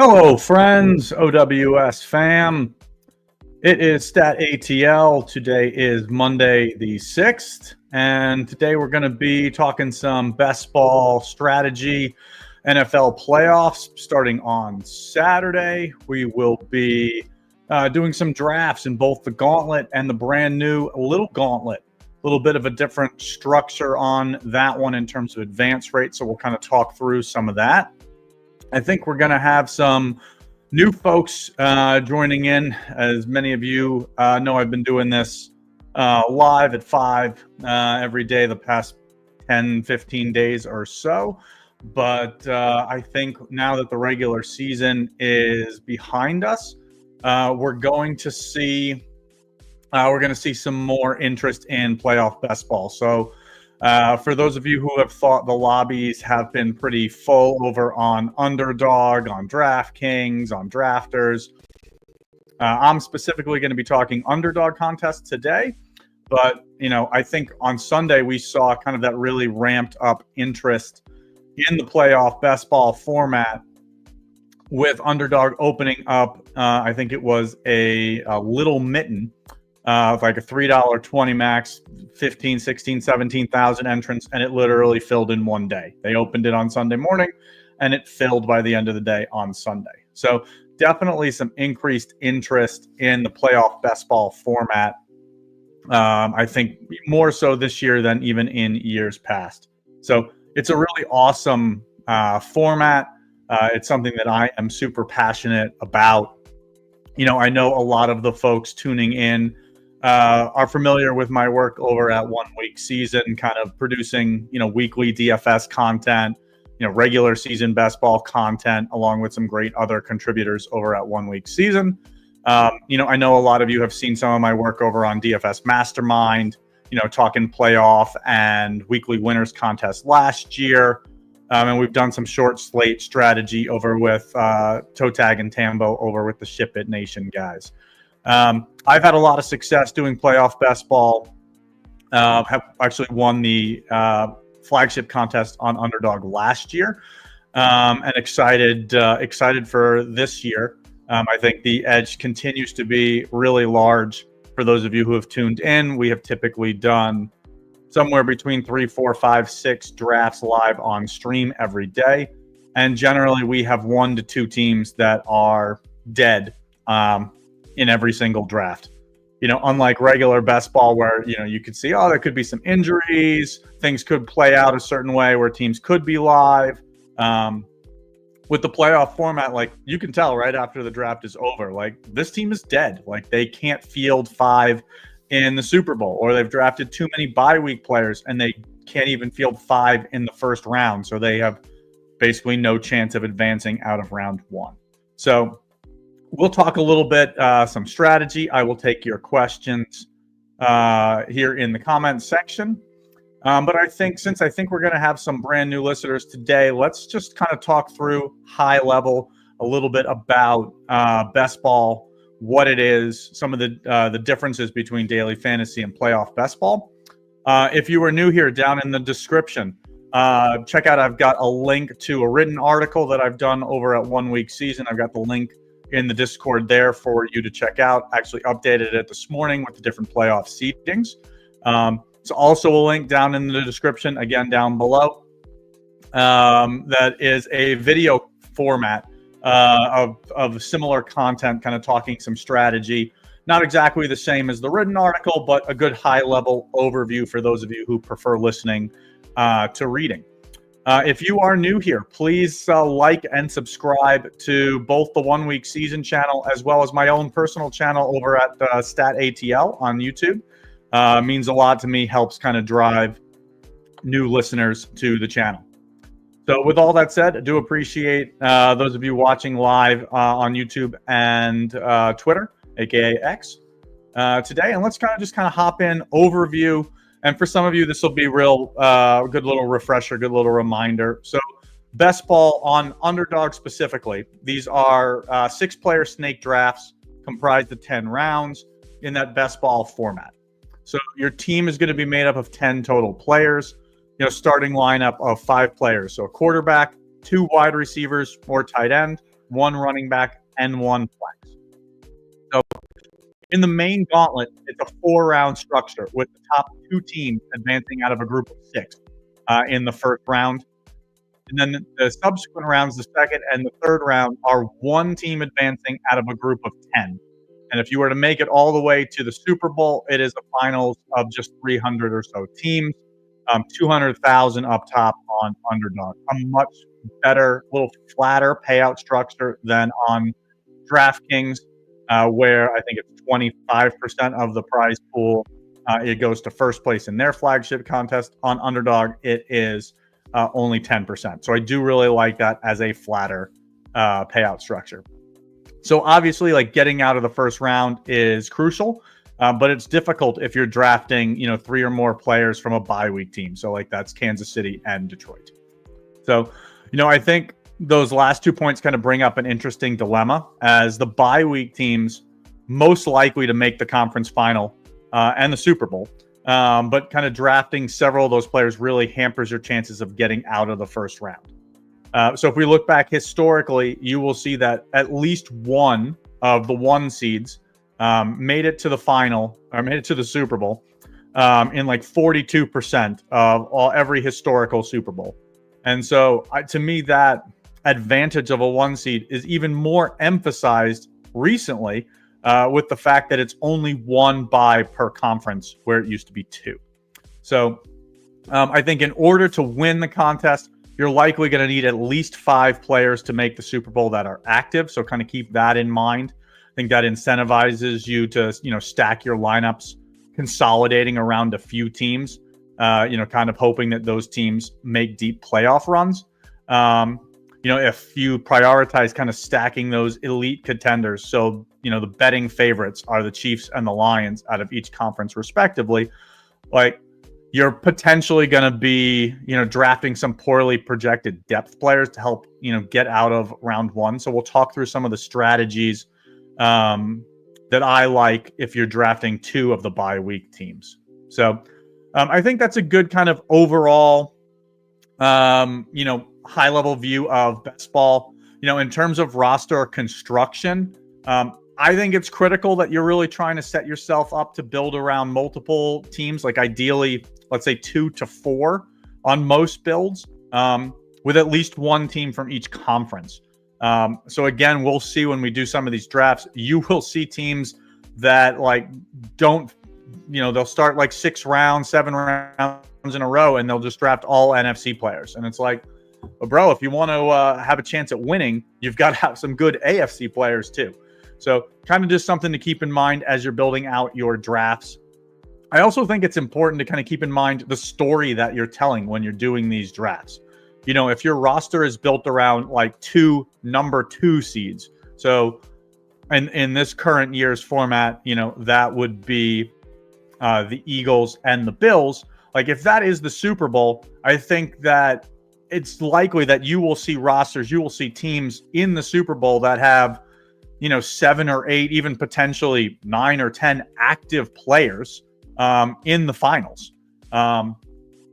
Hello, friends, OWS fam. It is StatATL. Today is Monday the 6th, and today we're going to be talking some best ball strategy, NFL playoffs starting on Saturday. We will be doing some drafts in both the Gauntlet and the brand new Little Gauntlet. A little bit of a different structure on that one in terms of advance rate, so we'll kind of talk through some of that. I think we're going to have some new folks joining in. As many of you know, I've been doing this live at 5 every day the past 10, 15 days or so. But I think now that the regular season is behind us, we're going to see some more interest in playoff best ball. So for those of you who have thought the lobbies have been pretty full over on Underdog, on DraftKings, on Drafters, I'm specifically going to be talking Underdog contests today. But, I think on Sunday we saw kind of that really ramped up interest in the playoff best ball format with Underdog opening up. I think it was a little mitten. Like a $3.20 max, 15, 16, 17,000 entrants, and it literally filled in one day. They opened it on Sunday morning, and it filled by the end of the day on Sunday. So definitely some increased interest in the playoff best ball format. I think more so this year than even in years past. So it's a really awesome format. It's something that I am super passionate about. I know a lot of the folks tuning in are familiar with my work over at 1 Week Season, kind of producing, weekly DFS content, regular season best ball content, along with some great other contributors over at 1 Week Season. I know a lot of you have seen some of my work over on DFS Mastermind, talking playoff and weekly winners contest last year. And we've done some short slate strategy over with Toe Tag and Tambo over with the Ship It Nation guys. I've had a lot of success doing playoff best ball. Have actually won the flagship contest on Underdog last year, and excited for this year. I think the edge continues to be really large. For those of you who have tuned in, we have typically done somewhere between 3, 4, 5, 6 drafts live on stream every day, and generally we have 1 to 2 teams that are dead in every single draft. Unlike regular best ball where, you could see, there could be some injuries, things could play out a certain way where teams could be live. With the playoff format, like, you can tell right after the draft is over, like, this team is dead. Like, they can't field 5 in the Super Bowl, or they've drafted too many bye week players and they can't even field 5 in the first round. So they have basically no chance of advancing out of round 1. So we'll talk a little bit, some strategy. I will take your questions here in the comments section. But since I think we're going to have some brand new listeners today, let's just kind of talk through high level a little bit about best ball, what it is, some of the differences between daily fantasy and playoff best ball. If you are new here, down in the description, check out, I've got a link to a written article that I've done over at 1 Week Season. I've got the link in the Discord there for you to check out. Actually updated it this morning with the different playoff seedings. It's also a link down in the description, again, down below. That is a video format of similar content, kind of talking some strategy. Not exactly the same as the written article, but a good high-level overview for those of you who prefer listening to reading. If you are new here, please like and subscribe to both the 1 Week Season channel as well as my own personal channel over at StatATL on YouTube. Means a lot to me, helps kind of drive new listeners to the channel. So with all that said, I do appreciate those of you watching live on YouTube and Twitter, aka X, today. And let's kind of hop in, overview. And for some of you, this will be real good little refresher, good little reminder. So best ball on Underdog specifically. These are 6-player snake drafts comprised of 10 rounds in that best ball format. So your team is going to be made up of 10 total players, starting lineup of 5 players. So a quarterback, 2 wide receivers or tight end, one running back, and one flex. So in the main gauntlet, it's a 4-round structure with the top 2 teams advancing out of a group of 6 in the first round. And then the subsequent rounds, the second and the third round, are one team advancing out of a group of 10. And if you were to make it all the way to the Super Bowl, it is a finals of just 300 or so teams, 200,000 up top on Underdog. A much better, little flatter payout structure than on DraftKings, where I think it's 25% of the prize pool. It goes to first place in their flagship contest. On Underdog, it is only 10%. So I do really like that as a flatter payout structure. So obviously, like, getting out of the first round is crucial, but it's difficult if you're drafting, 3 or more players from a bye week team. So like that's Kansas City and Detroit. So, I think those last 2 points kind of bring up an interesting dilemma, as the bye week teams most likely to make the conference final and the Super Bowl. But kind of drafting several of those players really hampers your chances of getting out of the first round. So if we look back historically, you will see that at least one of the 1 seeds made it to the final or made it to the Super Bowl in like 42% of every historical Super Bowl. And so to me, that advantage of a 1 seed is even more emphasized recently with the fact that it's only 1 bye per conference, where it used to be 2. So I think in order to win the contest, you're likely going to need at least 5 players to make the Super Bowl that are active. So kind of keep that in mind. I think that incentivizes you to, stack your lineups, consolidating around a few teams, kind of hoping that those teams make deep playoff runs. If you prioritize kind of stacking those elite contenders, so, the betting favorites are the Chiefs and the Lions out of each conference respectively, like, you're potentially going to be, drafting some poorly projected depth players to help, get out of round 1. So we'll talk through some of the strategies that I like if you're drafting 2 of the bye week teams. So I think that's a good kind of overall, high level view of Bestball. In terms of roster construction, I think it's critical that you're really trying to set yourself up to build around multiple teams, like ideally, let's say 2 to 4 on most builds, with at least 1 team from each conference. So again, we'll see when we do some of these drafts, you will see teams that like don't, they'll start like 6 rounds, 7 rounds in a row, and they'll just draft all NFC players. And it's like, well, bro, if you want to have a chance at winning, you've got to have some good AFC players too. So kind of just something to keep in mind as you're building out your drafts. I also think it's important to kind of keep in mind the story that you're telling when you're doing these drafts. If your roster is built around like 2 number 2 seeds, so in this current year's format, that would be the Eagles and the Bills. Like, if that is the Super Bowl, I think that it's likely that you will see rosters, you will see teams in the Super Bowl that have, 7 or 8, even potentially 9 or 10 active players in the finals.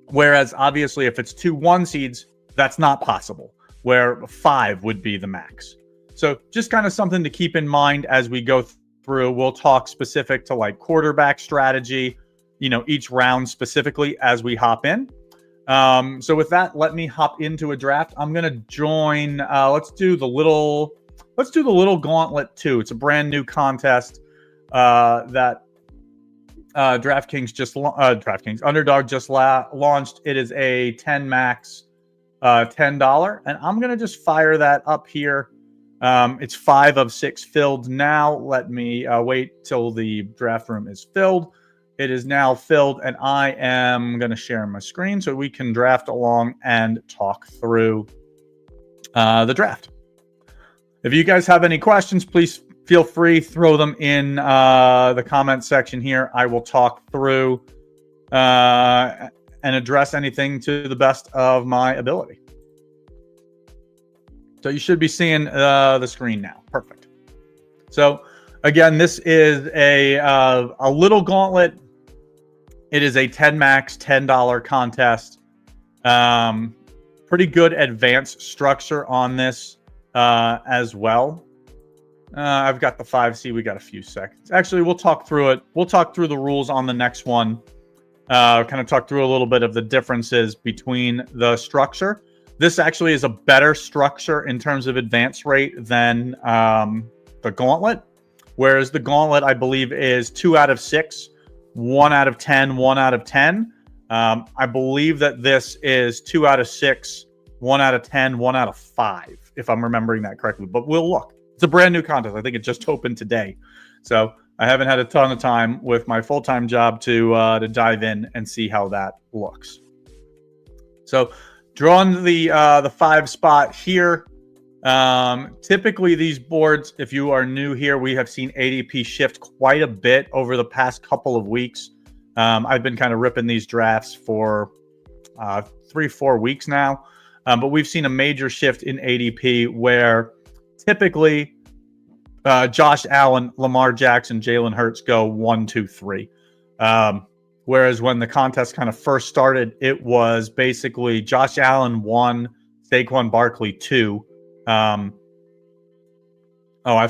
Whereas obviously if it's 2 1 seeds, that's not possible, where 5 would be the max. So just kind of something to keep in mind as we go through. We'll talk specific to like quarterback strategy, each round specifically as we hop in. So with that, let me hop into a draft. I'm going to join, let's do the little gauntlet 2. It's a brand new contest that Underdog just launched. It is a 10 max, $10, and I'm gonna just fire that up here. It's 5 of 6 filled now. Let me wait till the draft room is filled. It is now filled, and I am gonna share my screen so we can draft along and talk through the draft. If you guys have any questions, please feel free, throw them in the comments section here. I will talk through and address anything to the best of my ability. So you should be seeing the screen now. Perfect. So again, this is a little gauntlet. It is a 10 max, $10 contest. Pretty good advanced structure on this. as well. I've got the 5C. We got a few seconds. Actually, we'll talk through it. We'll talk through the rules on the next one. Kind of talk through a little bit of the differences between the structure. This actually is a better structure in terms of advance rate than the Gauntlet, whereas the Gauntlet, I believe, is 2 out of 6, 1 out of 10, 1 out of 10. I believe that this is 2 out of 6, 1 out of 10, 1 out of 5, if I'm remembering that correctly. But we'll look. It's a brand new contest. I think it just opened today. So I haven't had a ton of time with my full-time job to dive in and see how that looks. So drawing the 5 spot here. Typically these boards, if you are new here, we have seen ADP shift quite a bit over the past couple of weeks. I've been kind of ripping these drafts for 3-4 weeks now. But we've seen a major shift in ADP where typically Josh Allen, Lamar Jackson, Jalen Hurts go 1, 2, 3. Whereas when the contest kind of first started, it was basically Josh Allen 1, Saquon Barkley 2. I've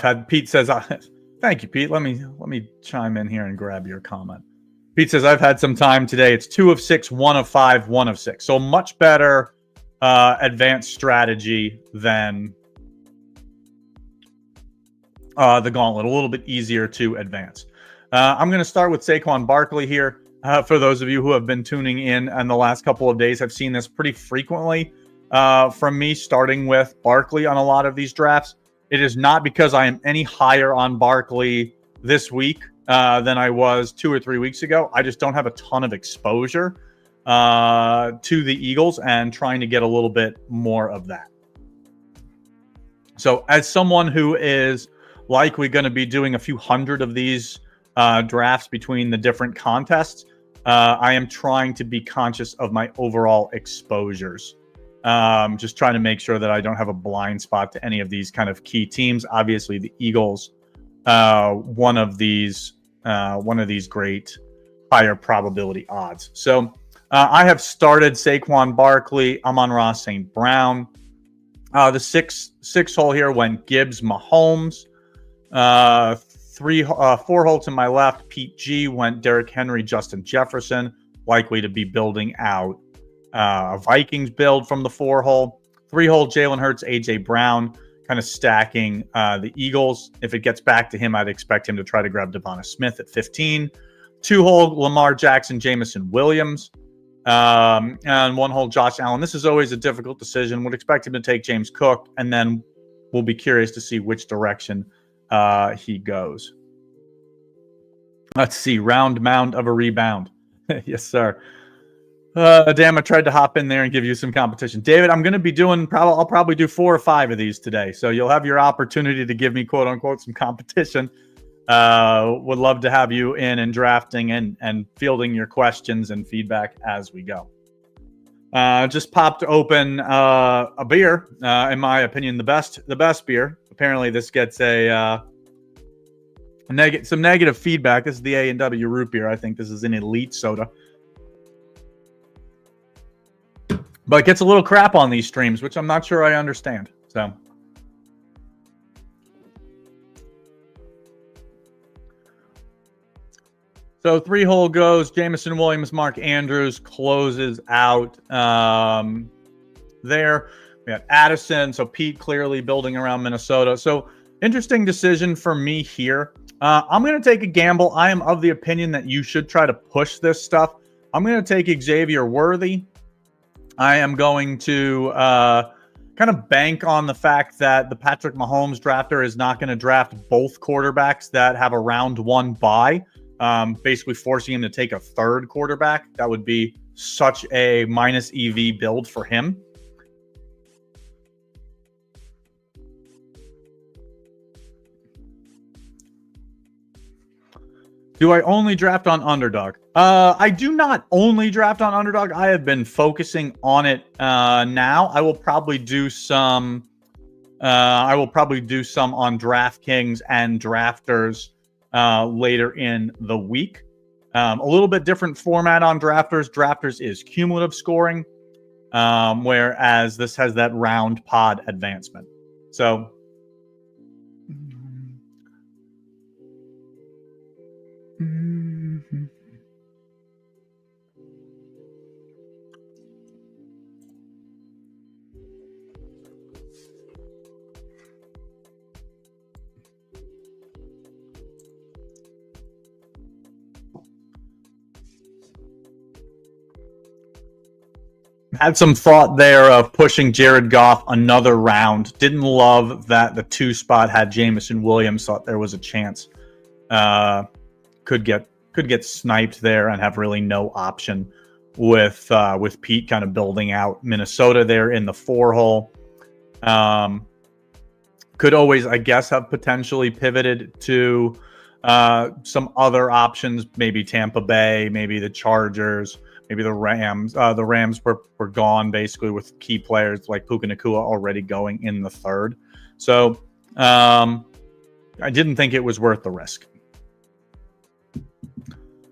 had Pete says, thank you, Pete. Let me chime in here and grab your comment. Pete says, I've had some time today. It's 2 of 6, 1 of 5, 1 of 6. So much better advanced strategy than the Gauntlet. A little bit easier to advance. I'm going to start with Saquon Barkley here. For those of you who have been tuning in the last couple of days, I've seen this pretty frequently from me starting with Barkley on a lot of these drafts. It is not because I am any higher on Barkley this week than I was 2 or 3 weeks ago. I just don't have a ton of exposure to the Eagles and trying to get a little bit more of that. So as someone who is likely going to be doing a few hundred of these drafts between the different contests, I am trying to be conscious of my overall exposures. Just trying to make sure that I don't have a blind spot to any of these kind of key teams. Obviously, the Eagles, one of these great higher probability odds. So I have started Saquon Barkley. I'm on Ross St. Brown. The six hole here went Gibbs, Mahomes. 4 hole to my left, Pete G went Derrick Henry, Justin Jefferson, likely to be building out a Vikings build from the 4 hole. 3 hole, Jalen Hurts, AJ Brown, kind of stacking the Eagles. If it gets back to him, I'd expect him to try to grab Devonta Smith at 15. 2 hole, Lamar Jackson, Jameson Williams. And 1 hole, Josh Allen. This is always a difficult decision. Would expect him to take James Cook, and then we'll be curious to see which direction he goes. Let's see. Round mound of a rebound. Yes, sir. Damn, I tried to hop in there and give you some competition. David, I'm going to be doing, I'll probably do 4 or 5 of these today. So you'll have your opportunity to give me, quote unquote, some competition. Would love to have you in and drafting and fielding your questions and feedback as we go. Just popped open a beer, in my opinion, the best beer. Apparently this gets some negative feedback. This is the A&W root beer. I think this is an elite soda. But it gets a little crap on these streams, which I'm not sure I understand. So 3 hole goes Jameson Williams, Mark Andrews closes out there. We got Addison. So Pete clearly building around Minnesota. So interesting decision for me here. I'm going to take a gamble. I am of the opinion that you should try to push this stuff. I'm going to take Xavier Worthy. I am going to kind of bank on the fact that the Patrick Mahomes drafter is not going to draft both quarterbacks that have a round 1 bye, basically forcing him to take a 3rd quarterback. That would be such a minus EV build for him. Do I only draft on Underdog? I do not only draft on Underdog. I have been focusing on it now. I will probably do some. I will probably do some on DraftKings and Drafters later in the week. A little bit different format on Drafters. Drafters is cumulative scoring, whereas this has that round pod advancement. So had some thought there of pushing Jared Goff another round. Didn't love that the 2 spot had Jameson Williams. Thought there was a chance could get sniped there and have really no option with Pete kind of building out Minnesota there in the 4 hole. Could always, I guess, have potentially pivoted to some other options, maybe Tampa Bay, maybe the Chargers, maybe the Rams. The Rams were gone basically with key players like Puka Nacua already going in the 3rd. So I didn't think it was worth the risk.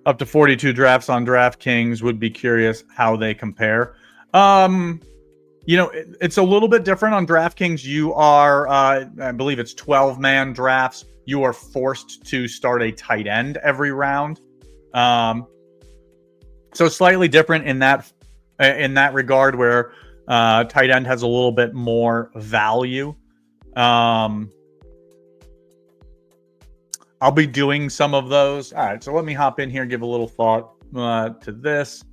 Up to 42 drafts on DraftKings. Would be curious how they compare. It's a little bit different on DraftKings. You are, I believe it's 12-man drafts. You are forced to start a tight end every round. So slightly different in that regard, where tight end has a little bit more value. I'll be doing some of those. All right, so let me hop in here, give a little thought to this.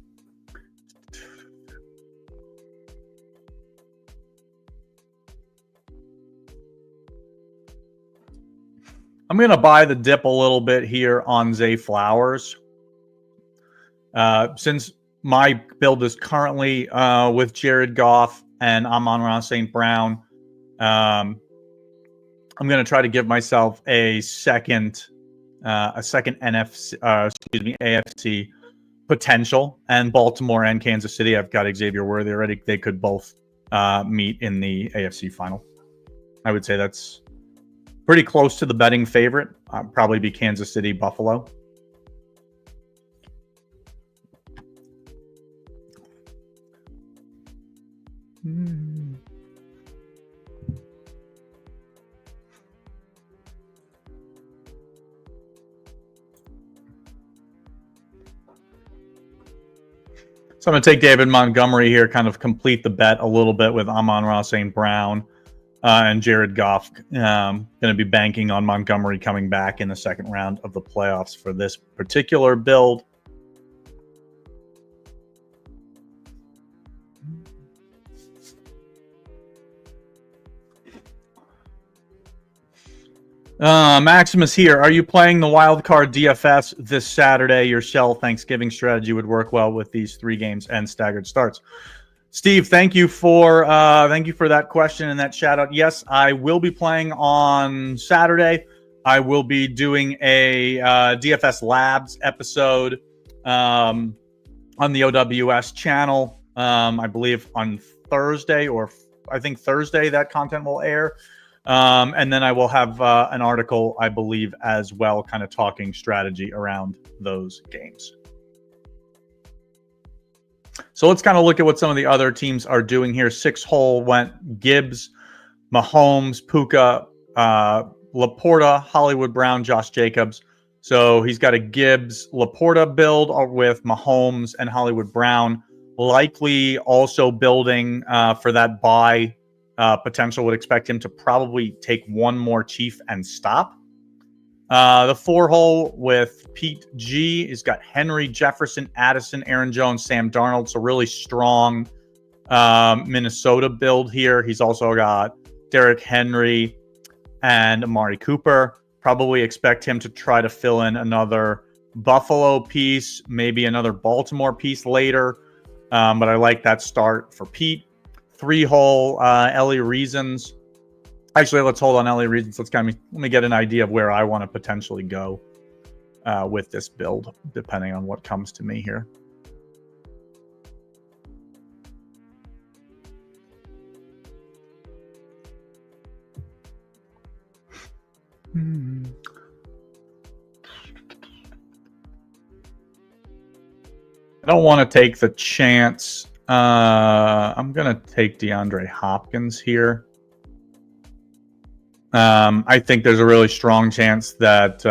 I'm going to buy the dip a little bit here on Zay Flowers. Since my build is currently with Jared Goff and Amon-Ra St. Brown, I'm going to try to give myself a second AFC potential. And Baltimore and Kansas City, I've got Xavier Worthy already. They could both meet in the AFC final. I would say that's pretty close to the betting favorite. Probably be Kansas City, Buffalo. So I'm going to take David Montgomery here, kind of complete the bet a little bit with Amon-Ra St. Brown and Jared Goff. Going to be banking on Montgomery coming back in the 2nd round of the playoffs for this particular build. Maximus here. Are you playing the wild card DFS this Saturday? Your shell Thanksgiving strategy would work well with these 3 games and staggered starts. Steve, thank you for that question and that shout out. Yes, I will be playing on Saturday. I will be doing a DFS Labs episode on the OWS channel. I believe on Thursday, or I think Thursday that content will air. And then I will have an article, I believe, as well, kind of talking strategy around those games. So let's kind of look at what some of the other teams are doing here. 6 hole went Gibbs, Mahomes, Puka, Laporta, Hollywood Brown, Josh Jacobs. So he's got a Gibbs, Laporta build with Mahomes and Hollywood Brown. Likely also building for that bye potential. Would expect him to probably take one more Chief and stop. The 4 hole with Pete G. He's got Henry, Jefferson, Addison, Aaron Jones, Sam Darnold. So really strong Minnesota build here. He's also got Derrick Henry and Amari Cooper. Probably expect him to try to fill in another Buffalo piece, maybe another Baltimore piece later. But I like that start for Pete. 3 hole Ellie Reasons. Actually, let's hold on Ellie Reasons. Let me get an idea of where I want to potentially go with this build, depending on what comes to me here. I don't want to take the chance. I'm going to take DeAndre Hopkins here. I think there's a really strong chance that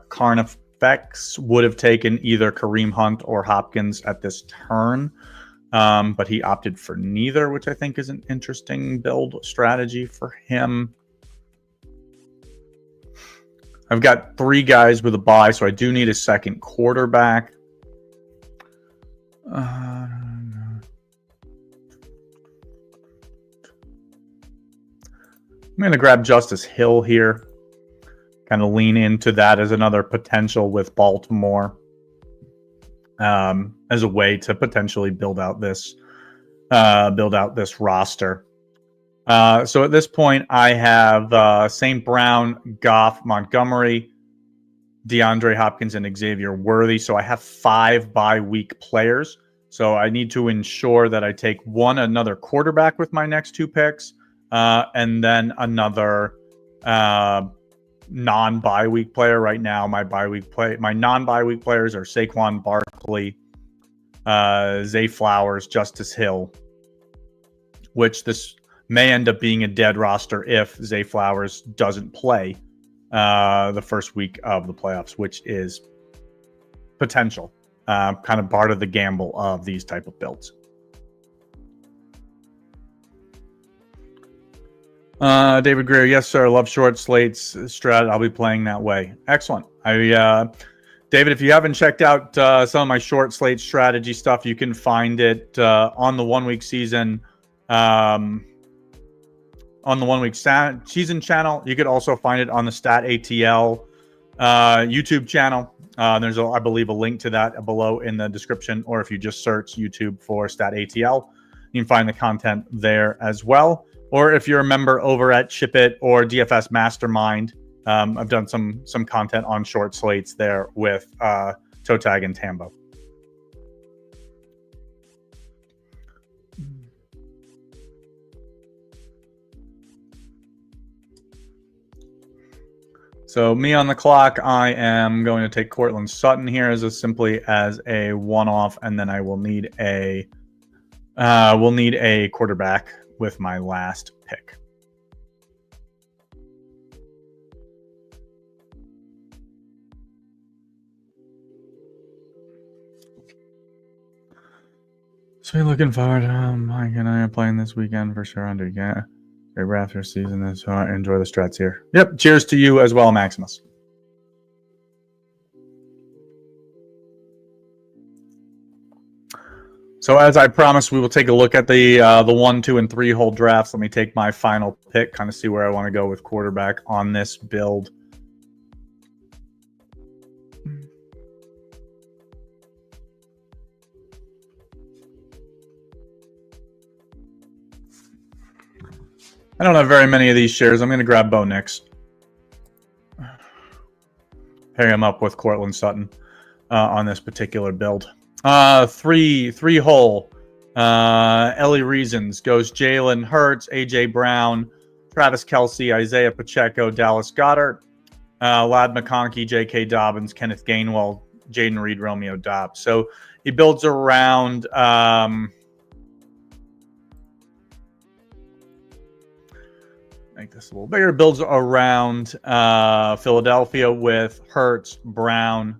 Carnifex would have taken either Kareem Hunt or Hopkins at this turn, but he opted for neither, which I think is an interesting build strategy for him. I've got 3 guys with a bye, so I do need a second quarterback. I'm going to grab Justice Hill here. Kind of lean into that as another potential with Baltimore, as a way to potentially build out this roster. So at this point, I have St. Brown, Goff, Montgomery, DeAndre Hopkins, and Xavier Worthy. So I have 5 bye-week players. So I need to ensure that I take another quarterback with my next 2 picks, and then another non-bye week player. Right now, my non-bye week players are Saquon Barkley, Zay Flowers, Justice Hill, which this may end up being a dead roster if Zay Flowers doesn't play the first week of the playoffs, which is potential. Kind of part of the gamble of these type of builds. David Greer, yes, sir. Love short slates strat. I'll be playing that way. Excellent. David, if you haven't checked out some of my short slate strategy stuff, you can find it on the 1 week season. On the 1 week season channel. You could also find it on the StatATL YouTube channel. There's, I believe, a link to that below in the description, or if you just search YouTube for StatATL, you can find the content there as well. Or if you're a member over at Ship It or DFS Mastermind, I've done some content on short slates there with Toe Tag and Tambo. So me on the clock, I am going to take Cortland Sutton here as simply as a one-off, and then I will need a quarterback with my last pick. So you're looking forward to Mike and I are playing this weekend for sure. Great Raptors season, so I enjoy the strats here. Yep, cheers to you as well, Maximus. So as I promised, we will take a look at the 1, 2, and 3 hole drafts. Let me take my final pick, kind of see where I want to go with quarterback on this build. I don't have very many of these shares. I'm going to grab Bo Nix. Pair him up with Cortland Sutton on this particular build. 3 hole. Ellie Reasons goes Jalen Hurts, AJ Brown, Travis Kelce, Isaiah Pacheco, Dallas Goedert, Lad McConkey, J.K. Dobbins, Kenneth Gainwell, Jaden Reed, Romeo Doubs. So he builds around make this a little bigger. Builds around Philadelphia with Hurts, Brown,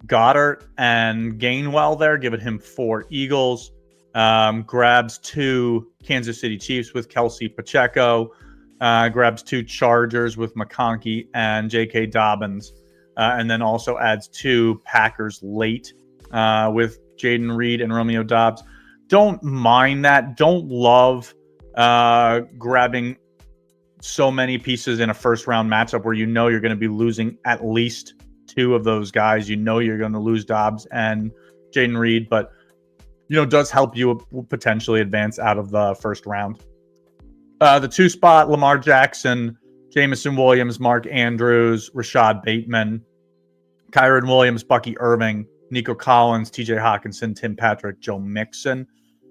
Goddard, and Gainwell there, giving him 4 Eagles. Grabs 2 Kansas City Chiefs with Kelce, Pacheco. Grabs 2 Chargers with McConkey and J.K. Dobbins. And then also adds 2 Packers late with Jaden Reed and Romeo Doubs. Don't mind that. Don't love grabbing so many pieces in a first round matchup where you know you're going to be losing at least 2 of those guys. You know you're going to lose Dobbs and Jaden Reed, but does help you potentially advance out of the first round. The 2 spot, Lamar Jackson, Jamison Williams, Mark Andrews, Rashad Bateman, Kyron Williams, Bucky Irving, Nico Collins, TJ Hawkinson, Tim Patrick, Joe Mixon.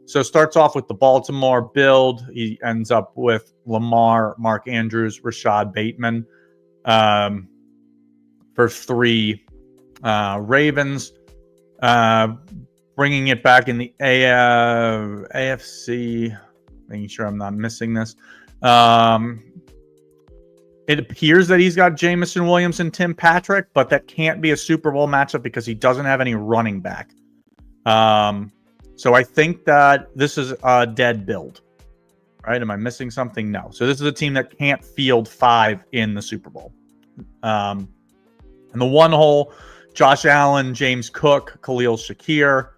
So starts off with the Baltimore build. He ends up with Lamar, Mark Andrews, Rashad Bateman for 3 Ravens. Bringing it back in the AFC, making sure I'm not missing this. It appears that he's got Jamison Williams and Tim Patrick, but that can't be a Super Bowl matchup because he doesn't have any running back. So I think that this is a dead build. Right? Am I missing something? No. So this is a team that can't field 5 in the Super Bowl. And the one hole, Josh Allen, James Cook, Khalil Shakir,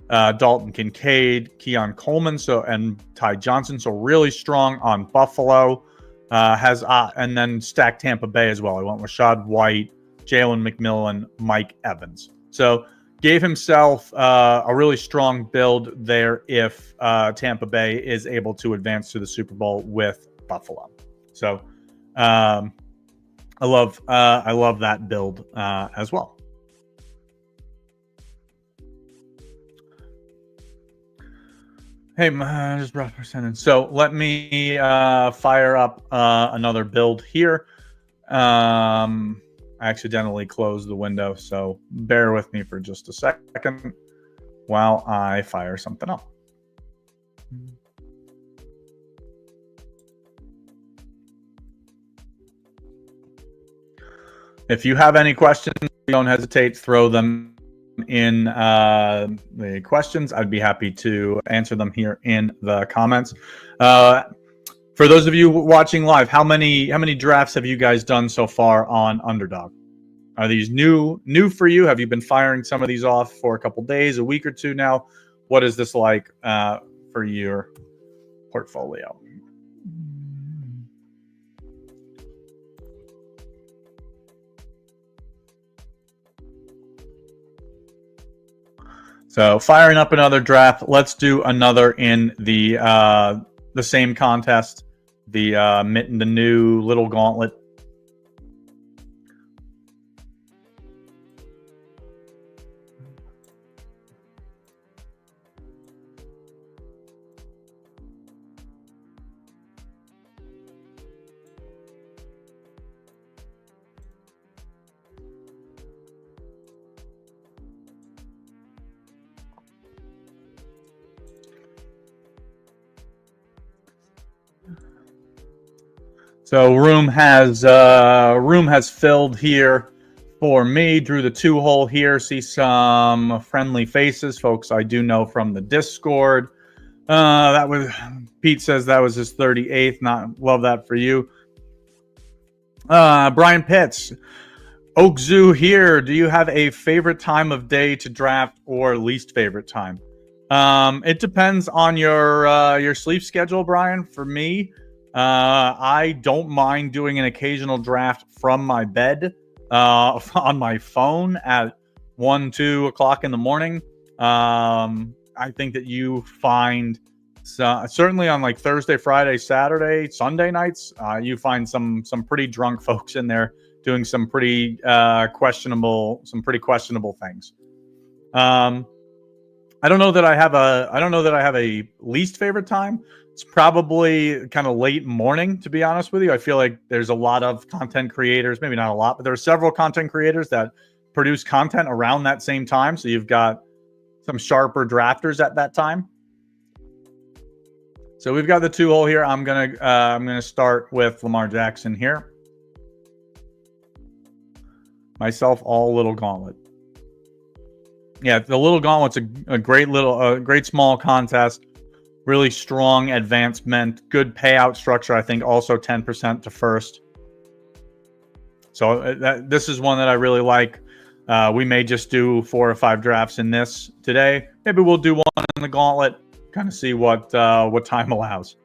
Dalton Kincaid, Keon Coleman, and Ty Johnson. So really strong on Buffalo. And then stacked Tampa Bay as well. I went with Rashad White, Jalen McMillan, Mike Evans. So gave himself a really strong build there if Tampa Bay is able to advance to the Super Bowl with Buffalo. So I love that build as well. Hey, just brought per sentence. So let me fire up another build here. I accidentally closed the window, so bear with me for just a second while I fire something up. If you have any questions, don't hesitate, throw them in the questions. I'd be happy to answer them here in the comments. For those of you watching live, how many drafts have you guys done so far on Underdog? Are these new for you? Have you been firing some of these off for a couple days, a week or two now? What is this like for your portfolio? So firing up another draft. Let's do another in the same contest. The new little gauntlet. So room has filled here for me. Drew the 2-hole here. See some friendly faces, folks I do know from the Discord. That was Pete says that was his 38th. Not love that for you. Brian Pitts, Oak Zoo here. Do you have a favorite time of day to draft or least favorite time? It depends on your sleep schedule, Brian. For me, I don't mind doing an occasional draft from my bed on my phone at 1-2 o'clock in the morning. I think that you find certainly on like Thursday, Friday, Saturday, Sunday nights, you find some pretty drunk folks in there doing some pretty questionable things. I don't know that I have a least favorite time. It's probably kind of late morning, to be honest with you. I feel like there's a lot of content creators, maybe not a lot, but there are several content creators that produce content around that same time. So you've got some sharper drafters at that time. So we've got the 2-hole here. I'm gonna start with Lamar Jackson here. Myself, all little gauntlet. Yeah, the little gauntlet's a great small contest. Really strong advancement, good payout structure. I think also 10% to first. So this is one that I really like. We may just do 4 or 5 drafts in this today. Maybe we'll do one in the gauntlet. Kind of see what time allows.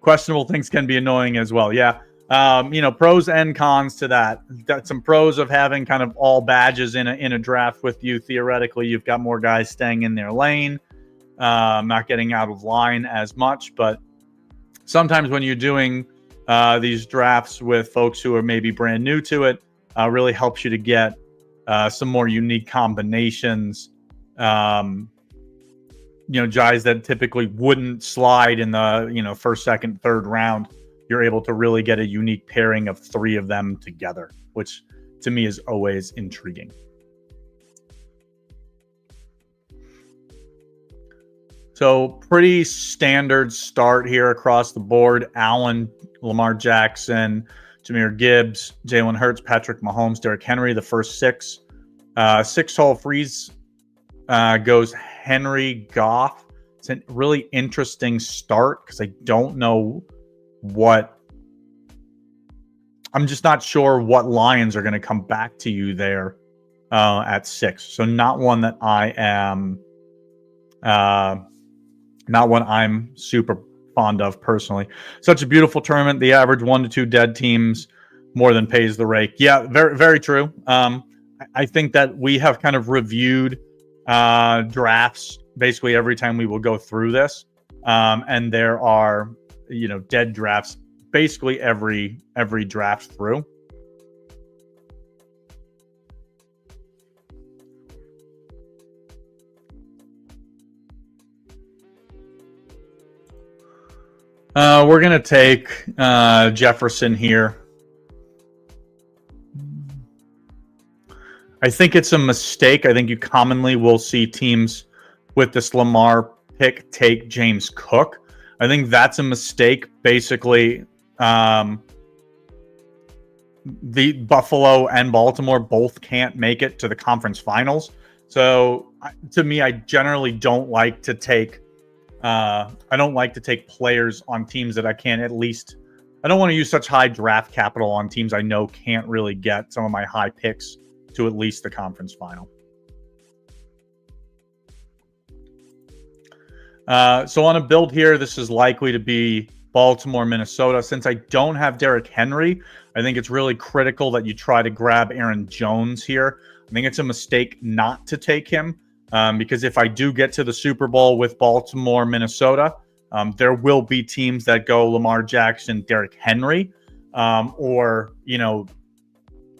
Questionable things can be annoying as well. Yeah, pros and cons to that. Got some pros of having kind of all badges in a draft with you. Theoretically, you've got more guys staying in their lane. Not getting out of line as much, but sometimes when you're doing these drafts with folks who are maybe brand new to it, really helps you to get some more unique combinations. Guys that typically wouldn't slide in the first, second, third round. You're able to really get a unique pairing of 3 of them together, which to me is always intriguing. So pretty standard start here across the board. Allen, Lamar Jackson, Jahmyr Gibbs, Jalen Hurts, Patrick Mahomes, Derrick Henry, the first 6. 6-hole freeze goes Henry, Goff. It's a really interesting start because I don't know I'm just not sure what Lions are going to come back to you there at 6. So not one that I am, not one I'm super fond of personally. Such a beautiful tournament. The average 1 to 2 dead teams more than pays the rake. Yeah, very, very true. I think that we have kind of reviewed drafts basically every time we will go through this. And there are, dead drafts basically every draft through. We're going to take Jefferson here. I think it's a mistake. I think you commonly will see teams with this Lamar pick take James Cook. I think that's a mistake. Basically, the Buffalo and Baltimore both can't make it to the conference finals. So to me, I generally don't like to take players on teams that I can at least. I don't want to use such high draft capital on teams I know can't really get some of my high picks to at least the conference final. So on a build here, this is likely to be Baltimore, Minnesota. Since I don't have Derrick Henry, I think it's really critical that you try to grab Aaron Jones here. I think it's a mistake not to take him because if I do get to the Super Bowl with Baltimore, Minnesota, there will be teams that go Lamar Jackson, Derrick Henry, or,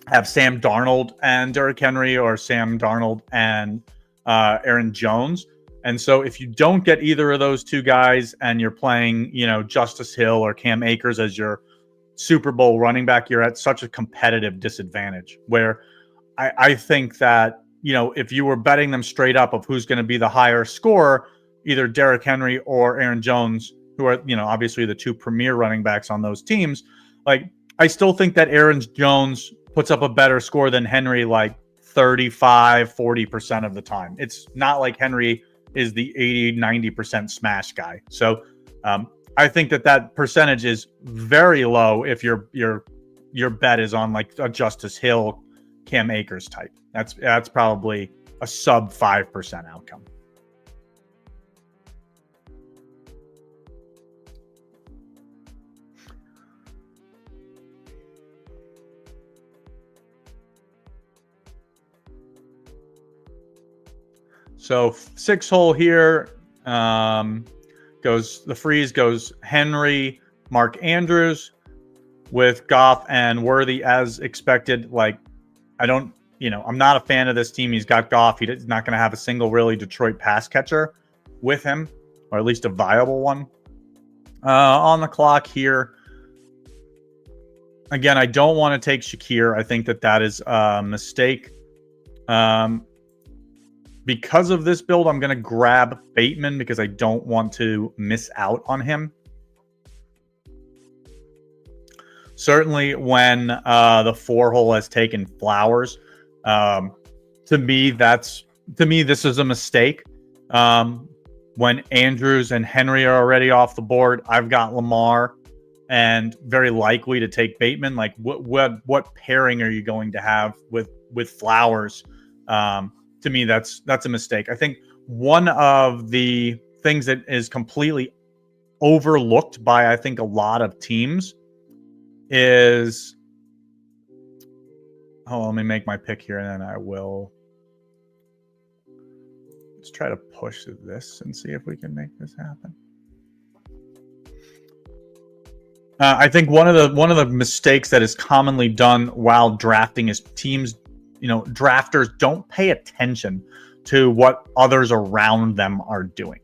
have Sam Darnold and Derrick Henry or Sam Darnold and Aaron Jones. And so if you don't get either of those two guys and you're playing, Justice Hill or Cam Akers as your Super Bowl running back, you're at such a competitive disadvantage where I think that, if you were betting them straight up of who's going to be the higher scorer, either Derrick Henry or Aaron Jones, who are, obviously the two premier running backs on those teams, I still think that Aaron Jones puts up a better score than Henry, 35-40% of the time. It's not like Henry is the 80-90% smash guy. So I think that percentage is very low if your bet is on a Justice Hill, Cam Akers type. That's probably a sub 5% outcome. So 6-hole here goes Henry, Mark Andrews with Goff and Worthy as expected. I'm not a fan of this team. He's got Goff. He's not going to have a single really Detroit pass catcher with him, or at least a viable one. On the clock here, again, I don't want to take Shakir. I think that is a mistake. Because of this build, I'm going to grab Bateman because I don't want to miss out on him. Certainly when the 4-hole has taken Flowers, to me, this is a mistake. When Andrews and Henry are already off the board, I've got Lamar and very likely to take Bateman. What pairing are you going to have with Flowers? To me, that's a mistake. I think one of the things that is completely overlooked by, I think, a lot of teams is... let me make my pick here, and then I will... Let's try to push this and see if we can make this happen. I think one of the mistakes that is commonly done while drafting is teams... drafters don't pay attention to what others around them are doing.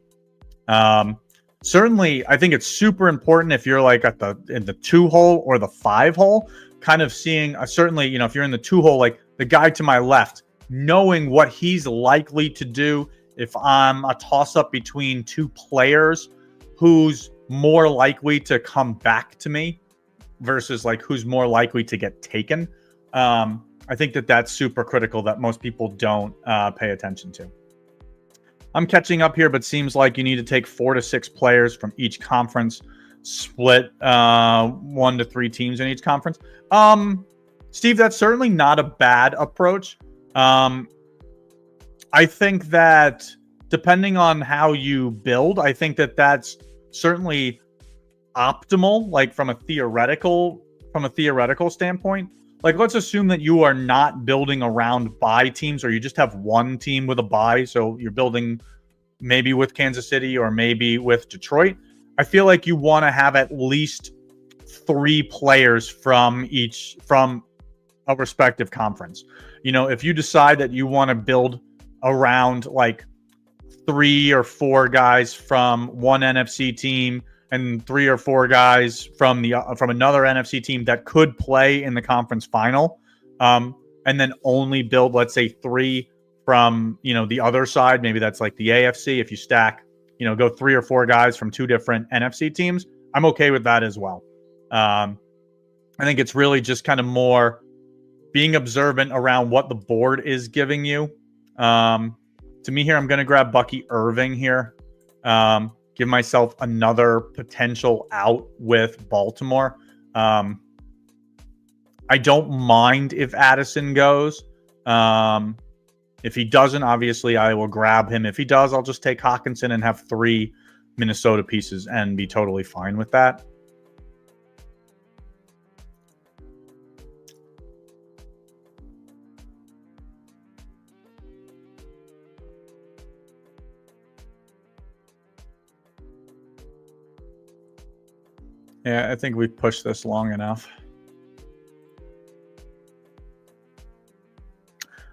Certainly, I think it's super important if you're in the 2-hole or the 5-hole, kind of seeing certainly, if you're in the 2-hole, the guy to my left, knowing what he's likely to do if I'm a toss-up between two players, who's more likely to come back to me versus like who's more likely to get taken. I think that that's super critical that most people don't pay attention to. I'm catching up here, but seems like you need to take 4 to 6 players from each conference, split 1 to 3 teams in each conference. Steve, that's certainly not a bad approach. I think that depending on how you build, I think that that's certainly optimal, like from a theoretical standpoint. Like, let's assume that you are not building around bye teams, or you just have one team with a bye. So you're building maybe with Kansas City or maybe with Detroit. I feel like you want to have at least 3 players from a respective conference. You know, if you decide that you want to build around like 3 or 4 guys from one NFC team and 3 or 4 guys from another NFC team that could play in the conference final, and then only build, let's say, 3 from, you know, the other side. Maybe that's like the AFC. If you stack, you know, go 3 or 4 guys from 2 different NFC teams, I'm okay with that as well. I think it's really just kind of more being observant around what the board is giving you. To me here, I'm going to grab Bucky Irving here. Give myself another potential out with Baltimore. I don't mind if Addison goes. If he doesn't, obviously I will grab him. If he does, I'll just take Hawkinson and have 3 Minnesota pieces and be totally fine with that. Yeah, I think we've pushed this long enough.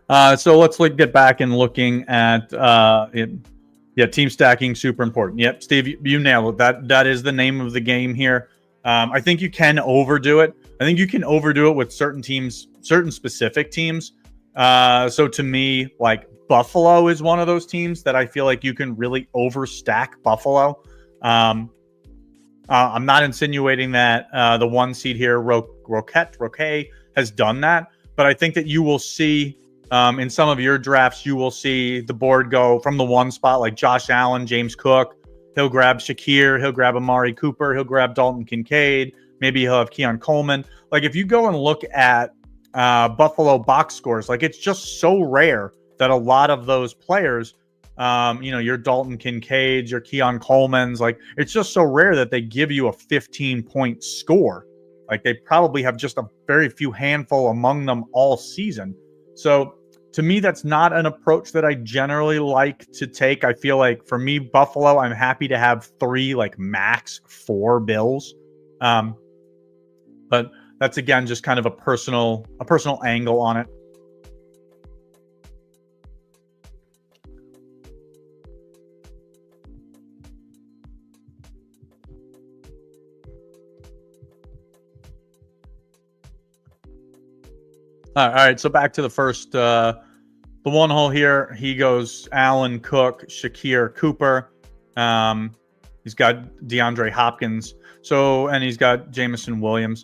So let's get back and looking at it. Yeah, team stacking, super important. Yep, Steve, you nailed it. That is the name of the game here. I think you can overdo it. I think you can overdo it with certain teams, certain specific teams. So to me, like Buffalo is one of those teams that I feel like you can really overstack Buffalo. I'm not insinuating that the 1 seed here, Roquet, has done that, but I think that you will see in some of your drafts, you will see the board go from the 1 spot, like Josh Allen, James Cook. He'll grab Shakir, he'll grab Amari Cooper, he'll grab Dalton Kincaid. Maybe he'll have Keon Coleman. Like, if you go and look at Buffalo box scores, like, it's just so rare that a lot of those players, you know, your Dalton Kincaids, your Keon Colemans, like, it's just so rare that they give you a 15-point score. Like, they probably have just a very few handful among them all season. So to me, that's not an approach that I generally like to take. I feel like for me, Buffalo, I'm happy to have 3, like max 4 Bills. But that's, again, just kind of a personal angle on it. All right, so back to the first, the 1 hole here. He goes Allen, Cook, Shakir, Cooper. He's got DeAndre Hopkins. And he's got Jameson Williams.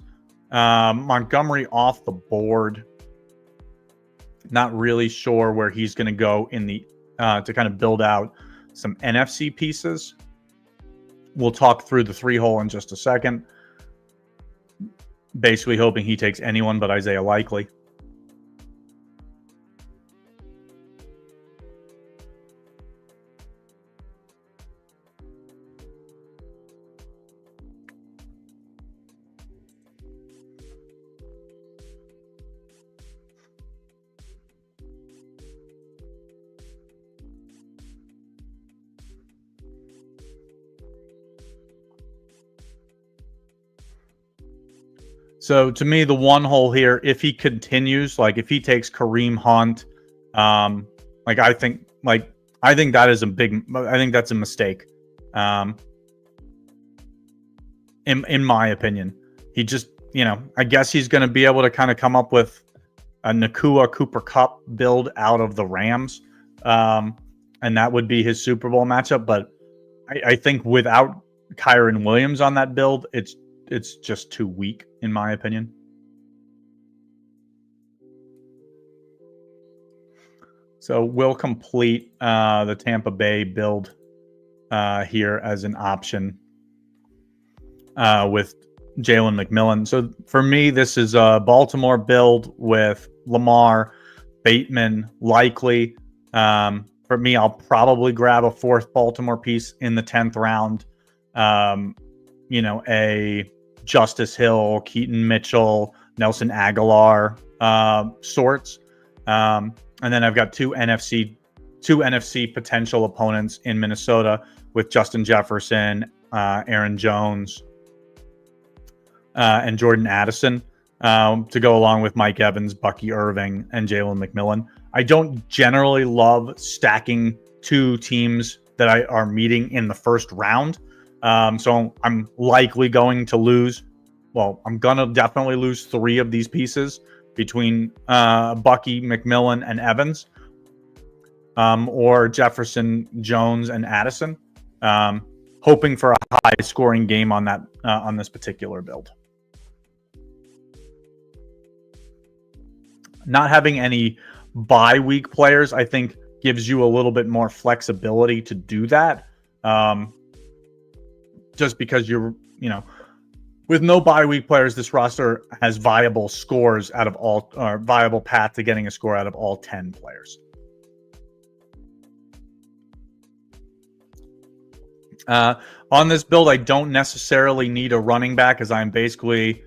Montgomery off the board. Not really sure where he's going to go in the to kind of build out some NFC pieces. We'll talk through the 3 hole in just a second. Basically hoping he takes anyone but Isaiah Likely. So to me, the 1 hole here, if he continues, like if he takes Kareem Hunt, I think that is I think that's a mistake. In my opinion, he just, I guess he's going to be able to kind of come up with a Nakua Cooper Kupp build out of the Rams. And that would be his Super Bowl matchup. But I think without Kyron Williams on that build, it's it's just too weak, in my opinion. So we'll complete the Tampa Bay build here as an option with Jalen McMillan. So for me, this is a Baltimore build with Lamar, Bateman, likely. For me, I'll probably grab a fourth Baltimore piece in the 10th round. A Justice Hill, Keaton Mitchell, Nelson Aguilar sorts. And then I've got two NFC potential opponents in Minnesota with Justin Jefferson, Aaron Jones, and Jordan Addison to go along with Mike Evans, Bucky Irving, and Jalen McMillan. I don't generally love stacking two teams that are meeting in the first round. So I'm likely going to lose. Well, I'm going to definitely lose 3 of these pieces between Bucky, McMillan, and Evans, or Jefferson, Jones, and Addison. Hoping for a high-scoring game on that on this particular build. Not having any bye week players, I think, gives you a little bit more flexibility to do that. Just because with no bye week players, this roster has viable scores out of all, or viable path to getting a score out of all 10 players. On this build, I don't necessarily need a running back, as I'm basically